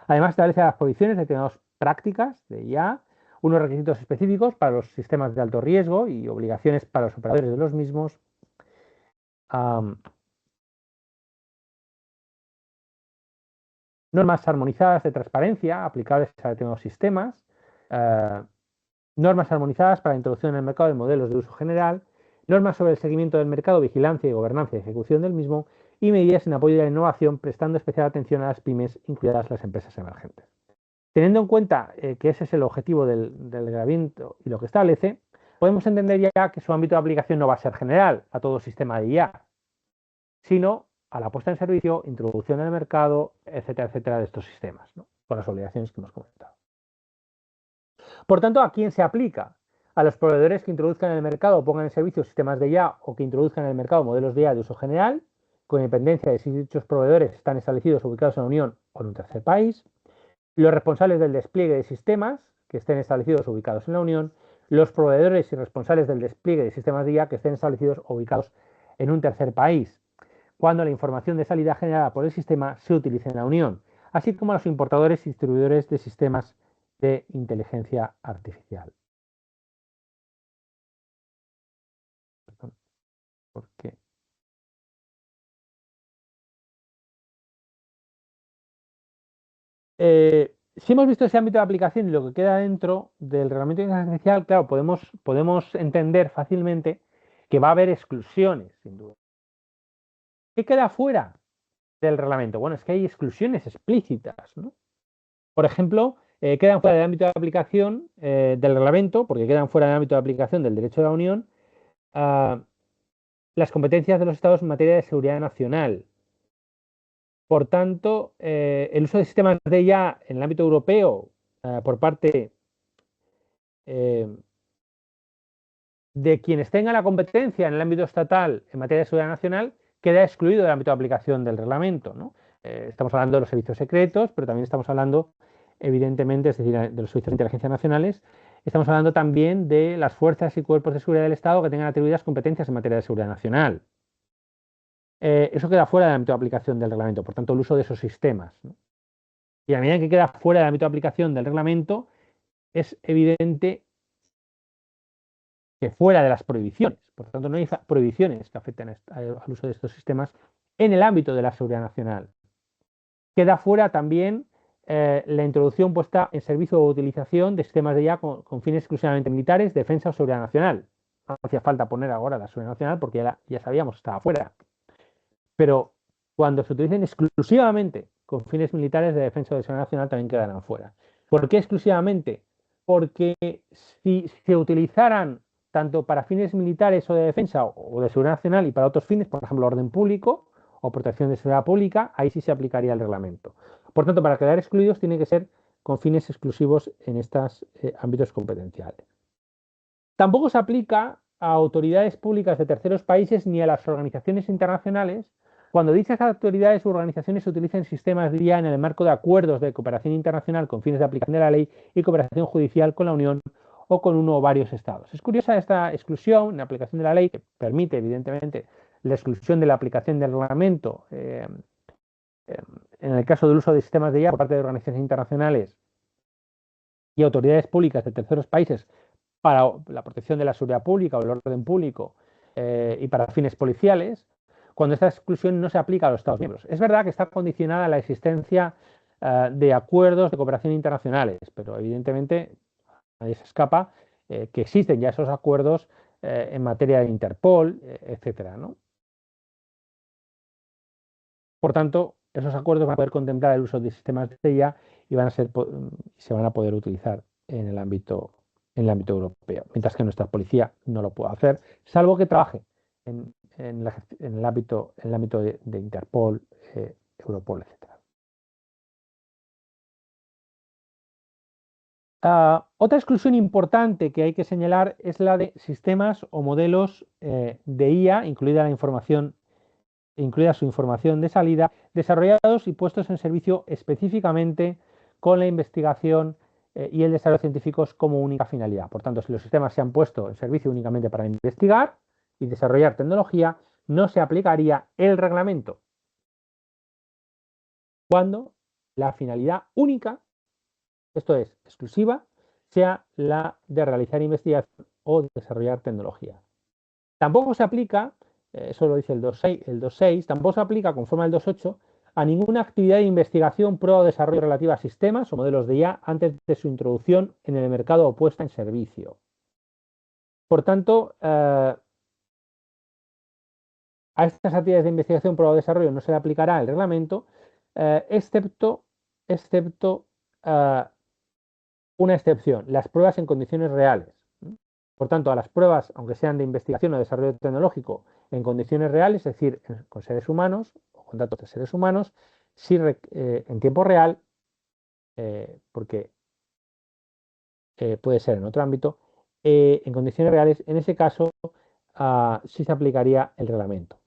Además, establece las prohibiciones de determinadas prácticas de IA, unos requisitos específicos para los sistemas de alto riesgo y obligaciones para los operadores de los mismos. Normas armonizadas de transparencia aplicables a determinados sistemas, normas armonizadas para la introducción en el mercado de modelos de uso general, normas sobre el seguimiento del mercado, vigilancia y gobernanza y ejecución del mismo, y medidas en apoyo a la innovación, prestando especial atención a las pymes, incluidas las empresas emergentes. Teniendo en cuenta que ese es el objetivo del reglamento y lo que establece, podemos entender ya que su ámbito de aplicación no va a ser general a todo sistema de IA, sino a la puesta en servicio, introducción en el mercado, etcétera, etcétera, de estos sistemas, ¿no? Con las obligaciones que hemos comentado. Por tanto, ¿a quién se aplica? A los proveedores que introduzcan en el mercado o pongan en servicio sistemas de IA o que introduzcan en el mercado modelos de IA de uso general, con independencia de si dichos proveedores están establecidos o ubicados en la Unión o en un tercer país, los responsables del despliegue de sistemas que estén establecidos o ubicados en la Unión, los proveedores y responsables del despliegue de sistemas de IA que estén establecidos o ubicados en un tercer país, cuando la información de salida generada por el sistema se utilice en la Unión, así como a los importadores y distribuidores de sistemas de inteligencia artificial. ¿Por qué? Si hemos visto ese ámbito de aplicación y lo que queda dentro del reglamento de inteligencia artificial, claro, podemos entender fácilmente que va a haber exclusiones, sin duda. ¿Qué queda fuera del reglamento? Bueno, es que hay exclusiones explícitas, ¿no? Por ejemplo, quedan fuera del ámbito de aplicación del reglamento, porque quedan fuera del ámbito de aplicación del derecho de la Unión, las competencias de los Estados en materia de seguridad nacional. Por tanto, el uso de sistemas de IA en el ámbito europeo por parte de quienes tengan la competencia en el ámbito estatal en materia de seguridad nacional queda excluido del ámbito de aplicación del reglamento, ¿no? Estamos hablando de los servicios secretos, pero también estamos hablando, evidentemente, es decir, de los servicios de inteligencia nacionales. Estamos hablando también de las fuerzas y cuerpos de seguridad del Estado que tengan atribuidas competencias en materia de seguridad nacional. Eso queda fuera del ámbito de aplicación del reglamento, por tanto, el uso de esos sistemas, ¿no? Y a medida que queda fuera del ámbito de aplicación del reglamento, es evidente que fuera de las prohibiciones, por tanto, no hay prohibiciones que afecten al uso de estos sistemas en el ámbito de la seguridad nacional. Queda fuera también la introducción, puesta en servicio o utilización de sistemas de IA con fines exclusivamente militares, defensa o seguridad nacional. No hacía falta poner ahora la seguridad nacional porque ya sabíamos que estaba fuera. Pero cuando se utilicen exclusivamente con fines militares de defensa o de seguridad nacional también quedarán fuera. ¿Por qué exclusivamente? Porque si se utilizaran tanto para fines militares o de defensa o de seguridad nacional y para otros fines, por ejemplo, orden público o protección de seguridad pública, ahí sí se aplicaría el reglamento. Por tanto, para quedar excluidos tiene que ser con fines exclusivos en estos ámbitos competenciales. Tampoco se aplica a autoridades públicas de terceros países ni a las organizaciones internacionales cuando dichas autoridades u organizaciones utilicen sistemas de IA en el marco de acuerdos de cooperación internacional con fines de aplicación de la ley y cooperación judicial con la Unión o con uno o varios estados. Es curiosa esta exclusión en la aplicación de la ley, que permite, evidentemente, la exclusión de la aplicación del reglamento en el caso del uso de sistemas de IA por parte de organizaciones internacionales y autoridades públicas de terceros países para la protección de la seguridad pública o el orden público y para fines policiales, cuando esta exclusión no se aplica a los Estados miembros. Es verdad que está condicionada a la existencia de acuerdos de cooperación internacionales, pero evidentemente nadie se escapa que existen ya esos acuerdos en materia de Interpol, etcétera, ¿no? Por tanto, esos acuerdos van a poder contemplar el uso de sistemas de IA y se van a poder utilizar en el ámbito europeo, mientras que nuestra policía no lo puede hacer, salvo que trabaje en el ámbito de Interpol, Europol, etc. Otra exclusión importante que hay que señalar es la de sistemas o modelos de IA, incluida su información de salida, desarrollados y puestos en servicio específicamente con la investigación y el desarrollo científicos como única finalidad. Por tanto, si los sistemas se han puesto en servicio únicamente para investigar y desarrollar tecnología, no se aplicaría el reglamento cuando la finalidad única, esto es, exclusiva, sea la de realizar investigación o desarrollar tecnología. Tampoco se aplica, eso lo dice el 2.6, tampoco se aplica conforme al 2.8 a ninguna actividad de investigación, prueba o desarrollo relativa a sistemas o modelos de IA antes de su introducción en el mercado o puesta en servicio. Por tanto, a estas actividades de investigación, prueba o desarrollo no se le aplicará el reglamento, excepto una excepción, las pruebas en condiciones reales. Por tanto, a las pruebas, aunque sean de investigación o desarrollo tecnológico en condiciones reales, es decir, con seres humanos o con datos de seres humanos, sí, en tiempo real, porque puede ser en otro ámbito, en condiciones reales, en ese caso sí se aplicaría el reglamento.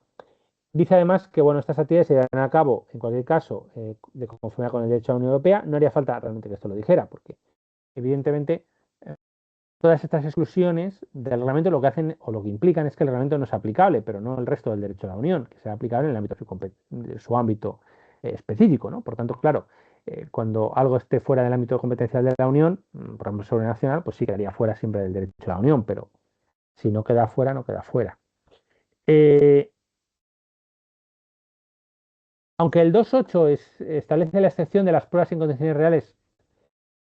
Dice además que bueno, estas actividades se llevan a cabo, en cualquier caso, de conformidad con el derecho de la Unión Europea. No haría falta realmente que esto lo dijera, porque evidentemente todas estas exclusiones del reglamento lo que hacen o lo que implican es que el reglamento no es aplicable, pero no el resto del derecho de la Unión, que sea aplicable en el ámbito de su ámbito específico, ¿no? Por tanto, claro, cuando algo esté fuera del ámbito competencial de la Unión, por ejemplo, sobrenacional, pues sí quedaría fuera siempre del derecho de la Unión, pero si no queda fuera, no queda fuera. Aunque el 2.8 establece la excepción de las pruebas en condiciones reales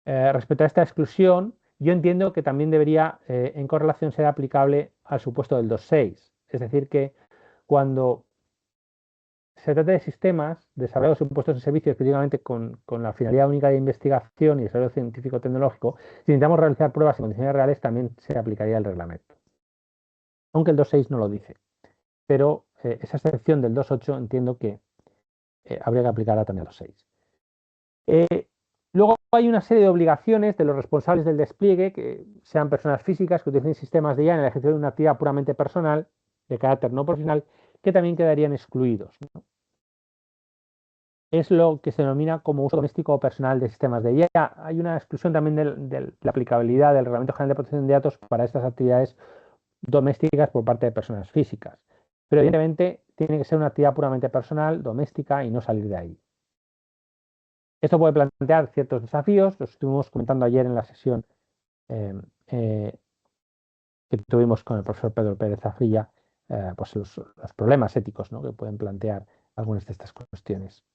respecto a esta exclusión, yo entiendo que también debería, en correlación, ser aplicable al supuesto del 2.6. Es decir, que cuando se trata de sistemas desarrollados y puestos en servicio específicamente con la finalidad única de investigación y desarrollo científico-tecnológico, si necesitamos realizar pruebas en condiciones reales, también se aplicaría el reglamento. Aunque el 2.6 no lo dice. Pero esa excepción del 2.8 entiendo que habría que aplicarla también al 2.6. Luego hay una serie de obligaciones de los responsables del despliegue, que sean personas físicas que utilicen sistemas de IA en el ejercicio de una actividad puramente personal, de carácter no profesional, que también quedarían excluidos, ¿no? Es lo que se denomina como uso doméstico o personal de sistemas de IA. Hay una exclusión también de la aplicabilidad del Reglamento General de Protección de Datos para estas actividades domésticas por parte de personas físicas. Pero evidentemente tiene que ser una actividad puramente personal, doméstica y no salir de ahí. Esto puede plantear ciertos desafíos, los estuvimos comentando ayer en la sesión que tuvimos con el profesor Pedro Pérez Zafrilla, pues los problemas éticos, ¿no?, que pueden plantear algunas de estas cuestiones.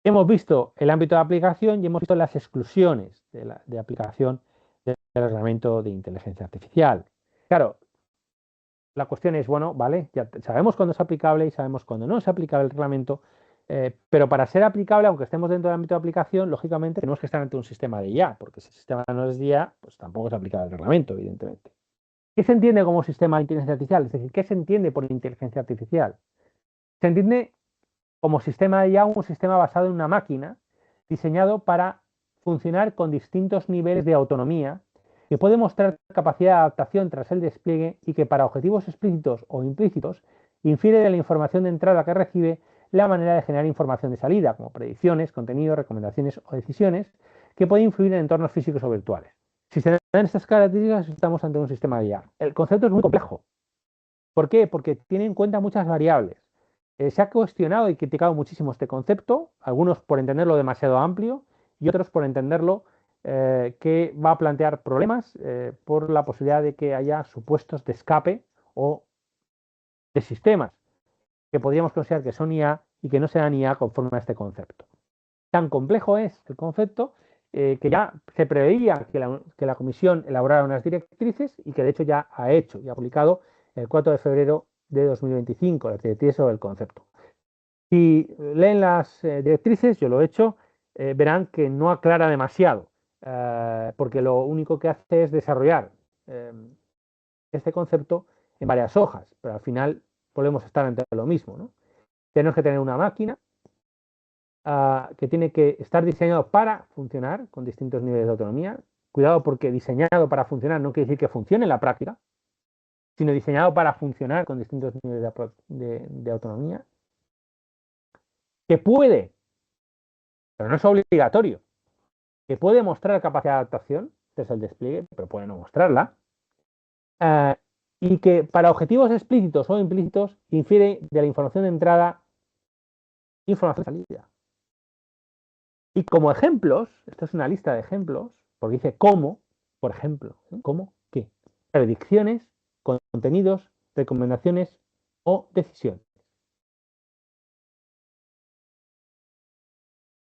Hemos visto el ámbito de aplicación y hemos visto las exclusiones de aplicación del reglamento de inteligencia artificial. Claro, la cuestión es, bueno, vale, ya sabemos cuándo es aplicable y sabemos cuándo no es aplicable el reglamento, pero para ser aplicable, aunque estemos dentro del ámbito de aplicación, lógicamente tenemos que estar ante un sistema de IA, porque si el sistema no es de IA, pues tampoco es aplicable el reglamento, evidentemente. ¿Qué se entiende como sistema de inteligencia artificial? Es decir, ¿qué se entiende por inteligencia artificial? Se entiende como sistema de IA un sistema basado en una máquina diseñado para funcionar con distintos niveles de autonomía que puede mostrar capacidad de adaptación tras el despliegue y que para objetivos explícitos o implícitos infiere de la información de entrada que recibe la manera de generar información de salida, como predicciones, contenidos, recomendaciones o decisiones, que puede influir en entornos físicos o virtuales. Si se dan estas características, estamos ante un sistema de IA. El concepto es muy complejo. ¿Por qué? Porque tiene en cuenta muchas variables. Se ha cuestionado y criticado muchísimo este concepto, algunos por entenderlo demasiado amplio y otros por entenderlo que va a plantear problemas por la posibilidad de que haya supuestos de escape o de sistemas que podríamos considerar que son IA y que no sean IA conforme a este concepto. Tan complejo es el concepto que ya se preveía que la Comisión elaborara unas directrices y que de hecho ya ha hecho y ha publicado el 4 de febrero de 2025 las directrices sobre el concepto. Si leen las directrices, yo lo he hecho, verán que no aclara demasiado, porque lo único que hace es desarrollar este concepto en varias hojas, pero al final podemos estar ante lo mismo, ¿no? Tenemos que tener una máquina que tiene que estar diseñado para funcionar con distintos niveles de autonomía. Cuidado, porque diseñado para funcionar no quiere decir que funcione en la práctica, sino diseñado para funcionar con distintos niveles de autonomía. Que puede, pero no es obligatorio, que puede mostrar capacidad de adaptación, este es el despliegue, pero puede no mostrarla, y que para objetivos explícitos o implícitos infiere de la información de entrada, información de salida. Y como ejemplos, esto es una lista de ejemplos, porque dice cómo, por ejemplo, cómo, qué, predicciones, contenidos, recomendaciones o decisiones.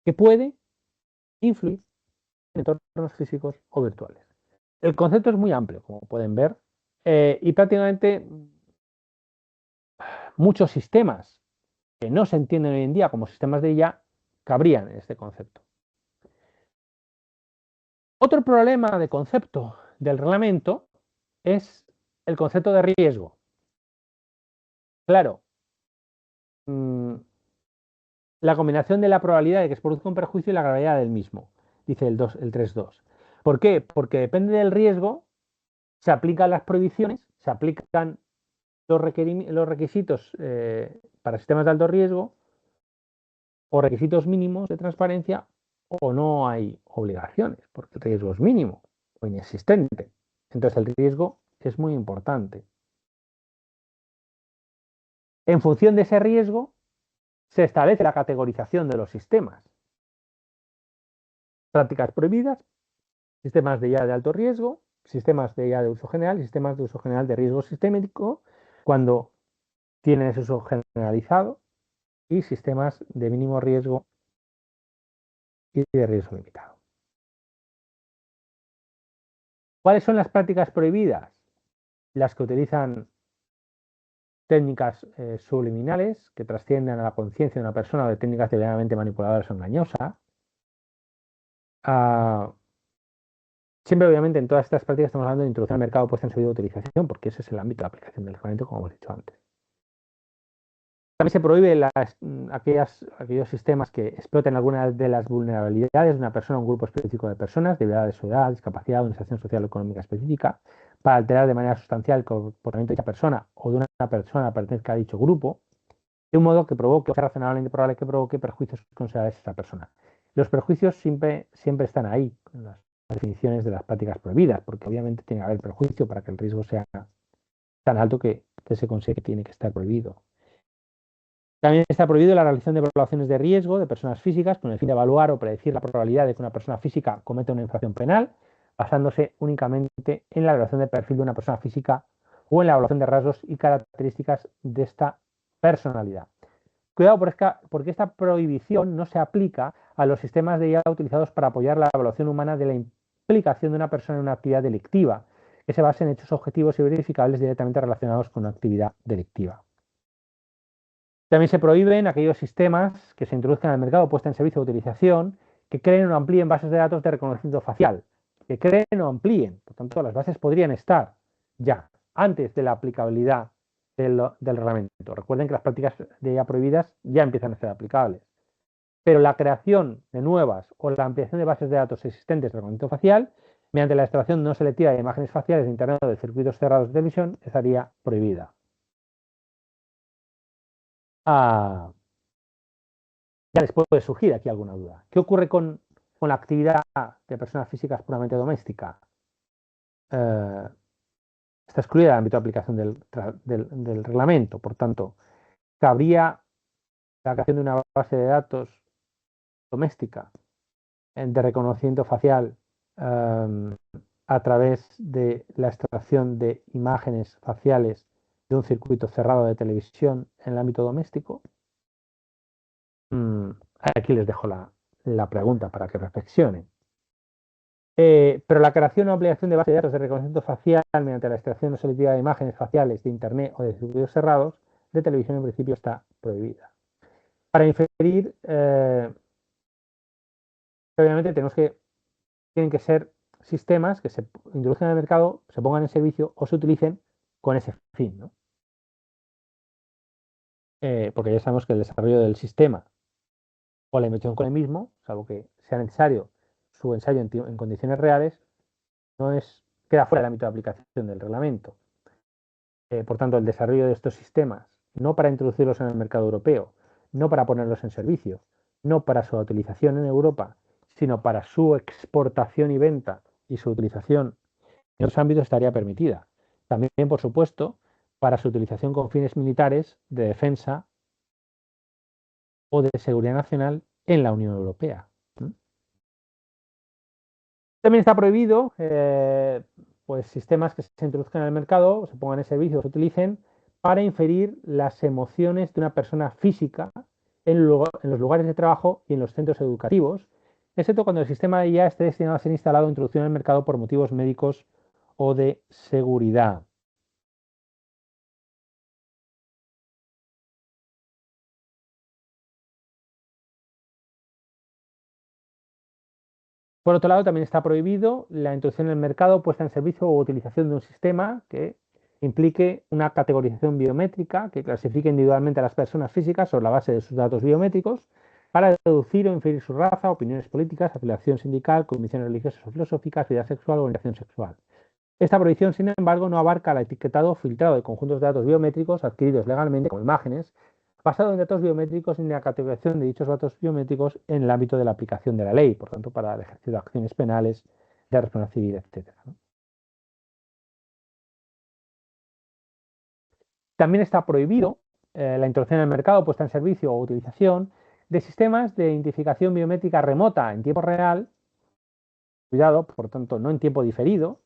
Que puede influir en entornos físicos o virtuales. El concepto es muy amplio, como pueden ver, y prácticamente muchos sistemas que no se entienden hoy en día como sistemas de IA cabrían en este concepto. Otro problema de concepto del reglamento es el concepto de riesgo. Claro, la combinación de la probabilidad de que se produzca un perjuicio y la gravedad del mismo, dice el 3.2. ¿Por qué? Porque depende del riesgo, se aplican las prohibiciones, se aplican los requisitos para sistemas de alto riesgo o requisitos mínimos de transparencia, o no hay obligaciones, porque el riesgo es mínimo o inexistente. Entonces el riesgo es muy importante. En función de ese riesgo, se establece la categorización de los sistemas. Prácticas prohibidas, sistemas de IA de alto riesgo, sistemas de IA de uso general y sistemas de uso general de riesgo sistémico, cuando tienen ese uso generalizado, y sistemas de mínimo riesgo y de riesgo limitado. ¿Cuáles son las prácticas prohibidas? Las que utilizan técnicas subliminales que trascienden a la conciencia de una persona, o de técnicas deliberadamente manipuladoras o engañosas. Siempre, obviamente, en todas estas prácticas estamos hablando de introducción al mercado puesta en servicio de utilización, porque ese es el ámbito de aplicación del reglamento, como hemos dicho antes. También se prohíbe aquellos sistemas que exploten algunas de las vulnerabilidades de una persona o un grupo específico de personas, debido a su edad, discapacidad o una situación social o económica específica, para alterar de manera sustancial el comportamiento de dicha persona o de una persona que pertenezca a dicho grupo, de un modo que provoque, o sea razonablemente probable que provoque perjuicios considerables a esa persona. Los perjuicios siempre están ahí, en las definiciones de las prácticas prohibidas, porque obviamente tiene que haber perjuicio para que el riesgo sea tan alto que se considere que tiene que estar prohibido. También está prohibido la realización de evaluaciones de riesgo de personas físicas con el fin de evaluar o predecir la probabilidad de que una persona física cometa una infracción penal, basándose únicamente en la evaluación de perfil de una persona física o en la evaluación de rasgos y características de esta personalidad. Cuidado, porque esta prohibición no se aplica a los sistemas de IA utilizados para apoyar la evaluación humana de la implicación de una persona en una actividad delictiva, que se base en hechos objetivos y verificables directamente relacionados con una actividad delictiva. También se prohíben aquellos sistemas que se introduzcan al mercado puesta en servicio de utilización que creen o amplíen bases de datos de reconocimiento facial, que creen o amplíen. Por tanto, las bases podrían estar ya antes de la aplicabilidad del reglamento. Recuerden que las prácticas de IA prohibidas ya empiezan a ser aplicables. Pero la creación de nuevas o la ampliación de bases de datos existentes de reconocimiento facial mediante la extracción no selectiva de imágenes faciales de Internet o de circuitos cerrados de televisión estaría prohibida. Ya les puede surgir aquí alguna duda. ¿Qué ocurre con la actividad de personas físicas puramente doméstica? Eh, Está excluida del ámbito de aplicación del reglamento. Por tanto, cabría la creación de una base de datos doméstica de reconocimiento facial a través de la extracción de imágenes faciales de un circuito cerrado de televisión en el ámbito doméstico. Aquí les dejo la pregunta para que reflexionen. Pero la creación o ampliación de bases de datos de reconocimiento facial mediante la extracción no selectiva de imágenes faciales de Internet o de circuitos cerrados de televisión en principio está prohibida. Para inferir, obviamente tienen que ser sistemas que se introduzcan en el mercado, se pongan en servicio o se utilicen con ese fin, ¿no? Porque ya sabemos que el desarrollo del sistema o la inversión con el mismo, salvo que sea necesario su ensayo en condiciones reales, queda fuera del ámbito de aplicación del reglamento. Por tanto, el desarrollo de estos sistemas, no para introducirlos en el mercado europeo, no para ponerlos en servicio, no para su utilización en Europa, sino para su exportación y venta y su utilización en otros ámbitos estaría permitida. También, por supuesto, para su utilización con fines militares, de defensa o de seguridad nacional en la Unión Europea. También está prohibido pues, sistemas que se introduzcan en el mercado, se pongan en servicio o se utilicen para inferir las emociones de una persona física en los lugares de trabajo y en los centros educativos, excepto cuando el sistema ya esté destinado a ser instalado o introducido en el mercado por motivos médicos o de seguridad. Por otro lado, también está prohibido la introducción en el mercado, puesta en servicio o utilización de un sistema que implique una categorización biométrica que clasifique individualmente a las personas físicas sobre la base de sus datos biométricos para deducir o inferir su raza, opiniones políticas, afiliación sindical, convicciones religiosas o filosóficas, vida sexual o orientación sexual. Esta prohibición, sin embargo, no abarca el etiquetado o filtrado de conjuntos de datos biométricos adquiridos legalmente como imágenes, basado en datos biométricos ni la categorización de dichos datos biométricos en el ámbito de la aplicación de la ley, por tanto, para el ejercicio de acciones penales, de responsabilidad civil, etc. También está prohibido la introducción en el mercado, puesta en servicio o utilización de sistemas de identificación biométrica remota en tiempo real, cuidado, por tanto, no en tiempo diferido,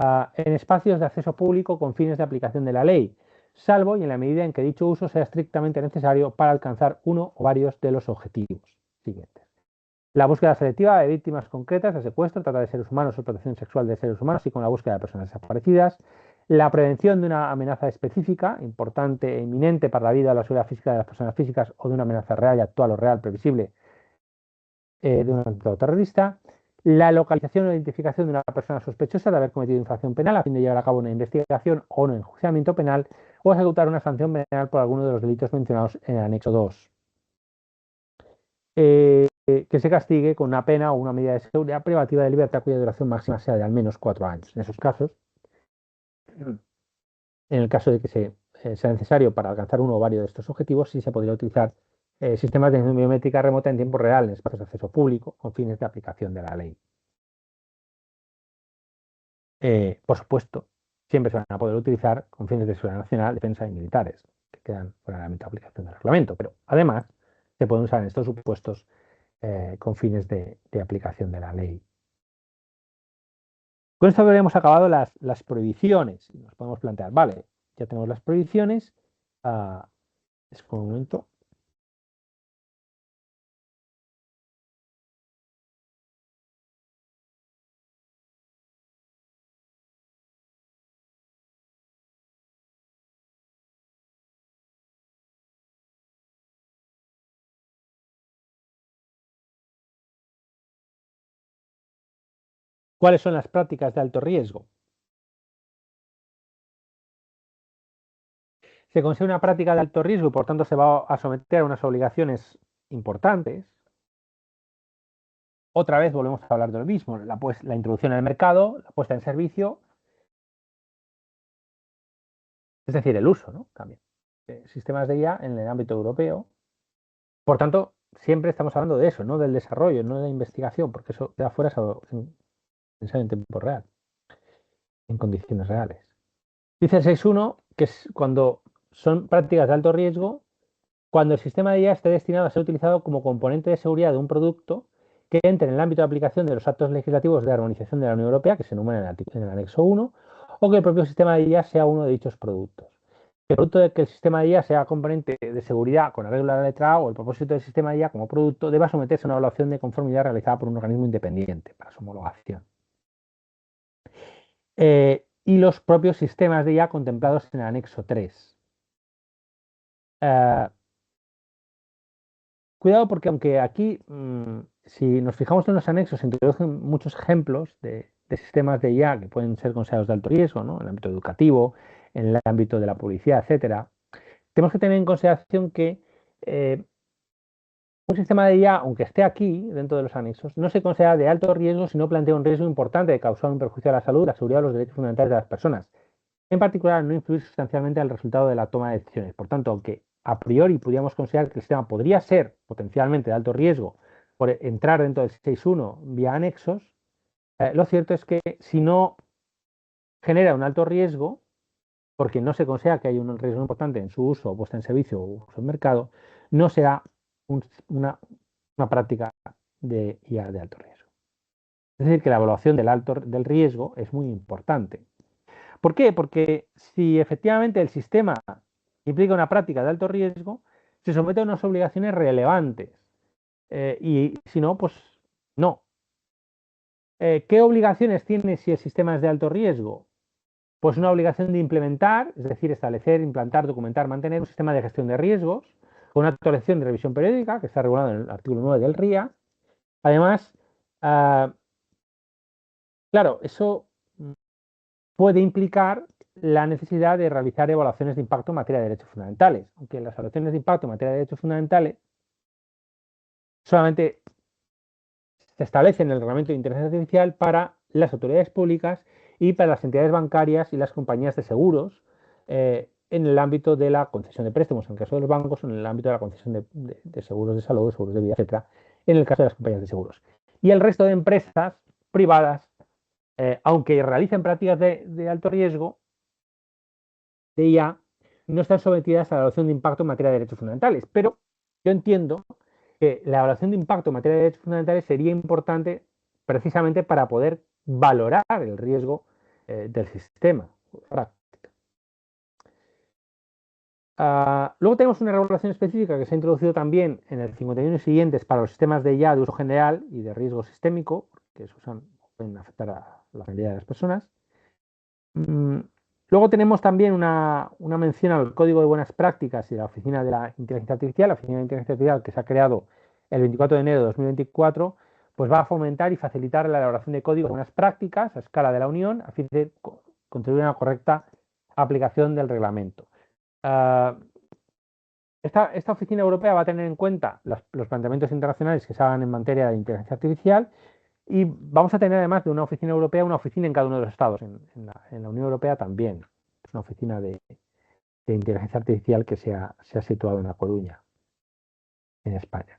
en espacios de acceso público con fines de aplicación de la ley, salvo y en la medida en que dicho uso sea estrictamente necesario para alcanzar uno o varios de los objetivos siguientes. La búsqueda selectiva de víctimas concretas de secuestro, trata de seres humanos o protección sexual de seres humanos, así como la búsqueda de personas desaparecidas. La prevención de una amenaza específica, importante e inminente para la vida o la seguridad física de las personas físicas o de una amenaza real y actual o real previsible de un atentado terrorista. La localización o identificación de una persona sospechosa de haber cometido infracción penal a fin de llevar a cabo una investigación o un enjuiciamiento penal o ejecutar una sanción penal por alguno de los delitos mencionados en el anexo 2. Que se castigue con una pena o una medida de seguridad privativa de libertad cuya duración máxima sea de al menos 4 años. En esos casos, en el caso de que sea necesario para alcanzar uno o varios de estos objetivos, sí se podría utilizar sistemas de identificación biométrica remota en tiempo real en espacios de acceso público con fines de aplicación de la ley. Por supuesto, siempre se van a poder utilizar con fines de seguridad nacional, defensa y militares, que quedan fuera del ámbito de aplicación del reglamento, pero además se pueden usar en estos supuestos con fines de aplicación de la ley. Con esto habríamos acabado las prohibiciones. Nos podemos plantear, vale, ya tenemos las prohibiciones. Es un momento. ¿Cuáles son las prácticas de alto riesgo? Se considera una práctica de alto riesgo y por tanto se va a someter a unas obligaciones importantes. otra vez volvemos a hablar de lo mismo, la introducción en el mercado, la puesta en servicio, es decir, el uso, ¿no? También. Sistemas de IA en el ámbito europeo. Por tanto, siempre estamos hablando de eso, no del desarrollo, no de la investigación, porque eso queda fuera en tiempo real, en condiciones reales. Dice el 6.1 que es cuando son prácticas de alto riesgo, cuando el sistema de IA esté destinado a ser utilizado como componente de seguridad de un producto que entre en el ámbito de aplicación de los actos legislativos de armonización de la Unión Europea, que se enumeran en el anexo 1, o que el propio sistema de IA sea uno de dichos productos. El producto de que el sistema de IA sea componente de seguridad con arreglo a la letra A o el propósito del sistema de IA como producto deba someterse a una evaluación de conformidad realizada por un organismo independiente para su homologación. Y los propios sistemas de IA contemplados en el anexo 3. Cuidado porque aunque aquí, si nos fijamos en los anexos, se introducen muchos ejemplos de sistemas de IA que pueden ser considerados de alto riesgo, ¿no? En el ámbito educativo, en el ámbito de la publicidad, etcétera. Tenemos que tener en consideración que un sistema de IA, aunque esté aquí dentro de los anexos, no se considera de alto riesgo si no plantea un riesgo importante de causar un perjuicio a la salud, la seguridad o los derechos fundamentales de las personas. En particular, no influir sustancialmente en el resultado de la toma de decisiones. Por tanto, aunque a priori pudiéramos considerar que el sistema podría ser potencialmente de alto riesgo por entrar dentro del 6.1 vía anexos, lo cierto es que si no genera un alto riesgo, porque no se considera que hay un riesgo importante en su uso, puesta en servicio o uso en mercado, no será una práctica de IA de alto riesgo. Es decir, que la evaluación del riesgo es muy importante. ¿Por qué? Porque si efectivamente el sistema implica una práctica de alto riesgo, se somete a unas obligaciones relevantes. Y si no, pues no. ¿Qué obligaciones tiene si el sistema es de alto riesgo? Pues una obligación de implementar, es decir, establecer, implantar, documentar, mantener un sistema de gestión de riesgos con una actualización y revisión periódica que está regulado en el artículo 9 del RIA. Además, claro, eso puede implicar la necesidad de realizar evaluaciones de impacto en materia de derechos fundamentales, aunque las evaluaciones de impacto en materia de derechos fundamentales solamente se establecen en el reglamento de inteligencia artificial para las autoridades públicas y para las entidades bancarias y las compañías de seguros en el ámbito de la concesión de préstamos, en el caso de los bancos, o en el ámbito de la concesión de seguros de salud, seguros de vida, etcétera, en el caso de las compañías de seguros. Y el resto de empresas privadas, aunque realicen prácticas de alto riesgo de IA, no están sometidas a la evaluación de impacto en materia de derechos fundamentales. Pero yo entiendo que la evaluación de impacto en materia de derechos fundamentales sería importante precisamente para poder valorar el riesgo del sistema. Luego tenemos una regulación específica que se ha introducido también en el 51 y siguientes para los sistemas de IA de uso general y de riesgo sistémico, que pueden afectar a la mayoría de las personas. Luego tenemos también una mención al Código de Buenas Prácticas y la Oficina de la Inteligencia Artificial. La Oficina de Inteligencia Artificial, que se ha creado el 24 de enero de 2024, pues va a fomentar y facilitar la elaboración de códigos de buenas prácticas a escala de la Unión a fin de contribuir a una correcta aplicación del reglamento. Esta oficina europea va a tener en cuenta los planteamientos internacionales que se hagan en materia de inteligencia artificial y vamos a tener, además de una oficina europea, una oficina en cada uno de los estados. En la Unión Europea también es una oficina de inteligencia artificial que se ha situado en La Coruña, en España.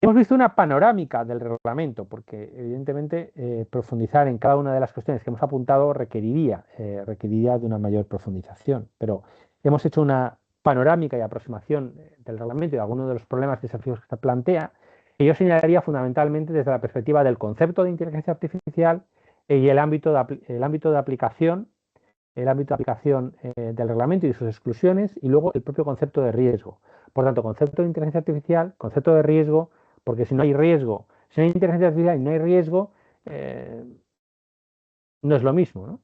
Hemos visto una panorámica del reglamento, porque evidentemente profundizar en cada una de las cuestiones que hemos apuntado requeriría de una mayor profundización, pero hemos hecho una panorámica y aproximación del reglamento y de algunos de los problemas y desafíos que se plantea, que yo señalaría fundamentalmente desde la perspectiva del concepto de inteligencia artificial y el ámbito de aplicación del reglamento y sus exclusiones, y luego el propio concepto de riesgo. Por tanto, concepto de inteligencia artificial, concepto de riesgo, porque si no hay riesgo, si no hay inteligencia artificial y no hay riesgo, no es lo mismo, ¿no?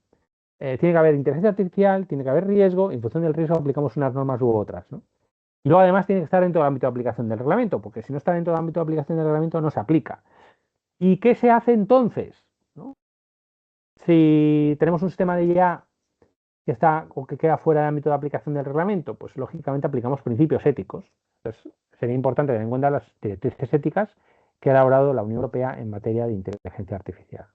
Tiene que haber inteligencia artificial, tiene que haber riesgo, y en función del riesgo aplicamos unas normas u otras, ¿no? Y luego además tiene que estar dentro del ámbito de aplicación del reglamento, porque si no está dentro del ámbito de aplicación del reglamento no se aplica. ¿Y qué se hace entonces? ¿No? Si tenemos un sistema de IA que está o que queda fuera del ámbito de aplicación del reglamento, pues lógicamente aplicamos principios éticos. Entonces, sería importante tener en cuenta las directrices éticas que ha elaborado la Unión Europea en materia de inteligencia artificial.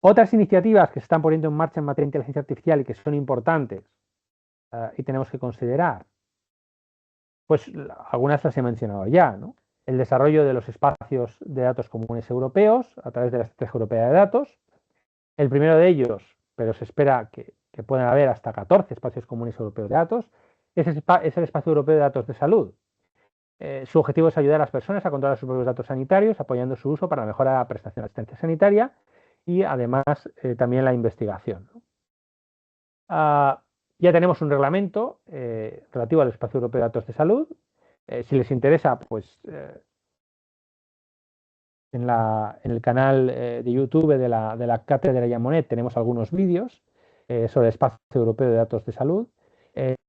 Otras iniciativas que se están poniendo en marcha en materia de inteligencia artificial y que son importantes y tenemos que considerar, pues algunas las he mencionado ya, ¿no? El desarrollo de los espacios de datos comunes europeos a través de la Estrategia Europea de Datos. El primero de ellos, pero se espera que puedan haber hasta 14 espacios comunes europeos de datos, es el Espacio Europeo de Datos de Salud. Su objetivo es ayudar a las personas a controlar sus propios datos sanitarios, apoyando su uso para la mejora de la prestación de asistencia sanitaria y además también la investigación, ¿no? Ya tenemos un reglamento relativo al Espacio Europeo de Datos de Salud. Si les interesa, pues en el canal de YouTube de la Cátedra de Llamonet tenemos algunos vídeos sobre el Espacio Europeo de Datos de Salud.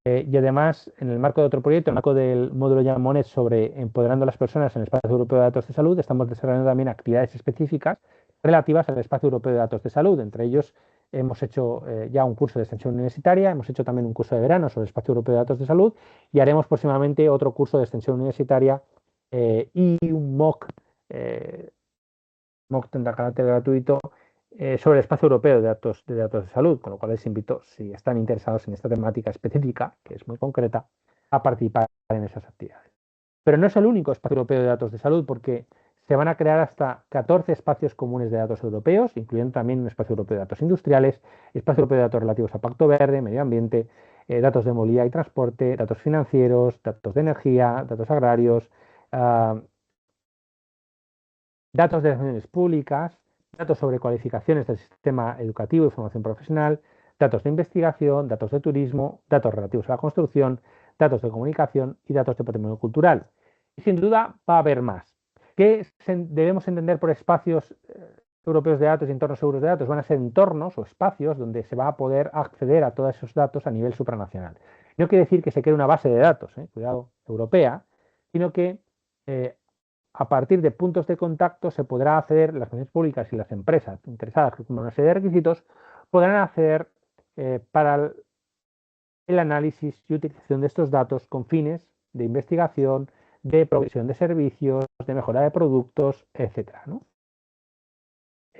Y además, en el marco de otro proyecto, en el marco del módulo Llamonet sobre empoderando a las personas en el Espacio Europeo de Datos de Salud, estamos desarrollando también actividades específicas relativas al Espacio Europeo de Datos de Salud. Entre ellos, hemos hecho ya un curso de extensión universitaria, hemos hecho también un curso de verano sobre el Espacio Europeo de Datos de Salud y haremos próximamente otro curso de extensión universitaria y un MOOC tendrá carácter gratuito sobre el espacio europeo de datos de salud, con lo cual les invito, si están interesados en esta temática específica, que es muy concreta, a participar en esas actividades. Pero no es el único espacio europeo de datos de salud, porque se van a crear hasta 14 espacios comunes de datos europeos, incluyendo también un espacio europeo de datos industriales, espacio europeo de datos relativos a Pacto Verde, medio ambiente, datos de movilidad y transporte, datos financieros, datos de energía, datos agrarios, datos de relaciones públicas, datos sobre cualificaciones del sistema educativo y formación profesional, datos de investigación, datos de turismo, datos relativos a la construcción, datos de comunicación y datos de patrimonio cultural. Y sin duda va a haber más. ¿Qué debemos entender por espacios europeos de datos y entornos seguros de datos? Van a ser entornos o espacios donde se va a poder acceder a todos esos datos a nivel supranacional. No quiere decir que se cree una base de datos, cuidado, europea, sino que a partir de puntos de contacto se podrá acceder, las administraciones públicas y las empresas interesadas que cumplan una serie de requisitos, podrán acceder para el análisis y utilización de estos datos con fines de investigación, de provisión de servicios, de mejora de productos, etcétera, ¿no?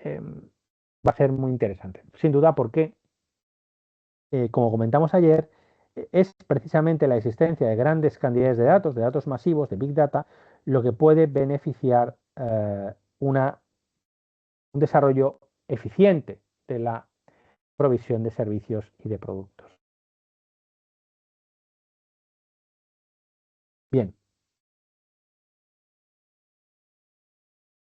Va a ser muy interesante, sin duda, porque, como comentamos ayer, es precisamente la existencia de grandes cantidades de datos masivos, de Big Data, lo que puede beneficiar un desarrollo eficiente de la provisión de servicios y de productos. Bien,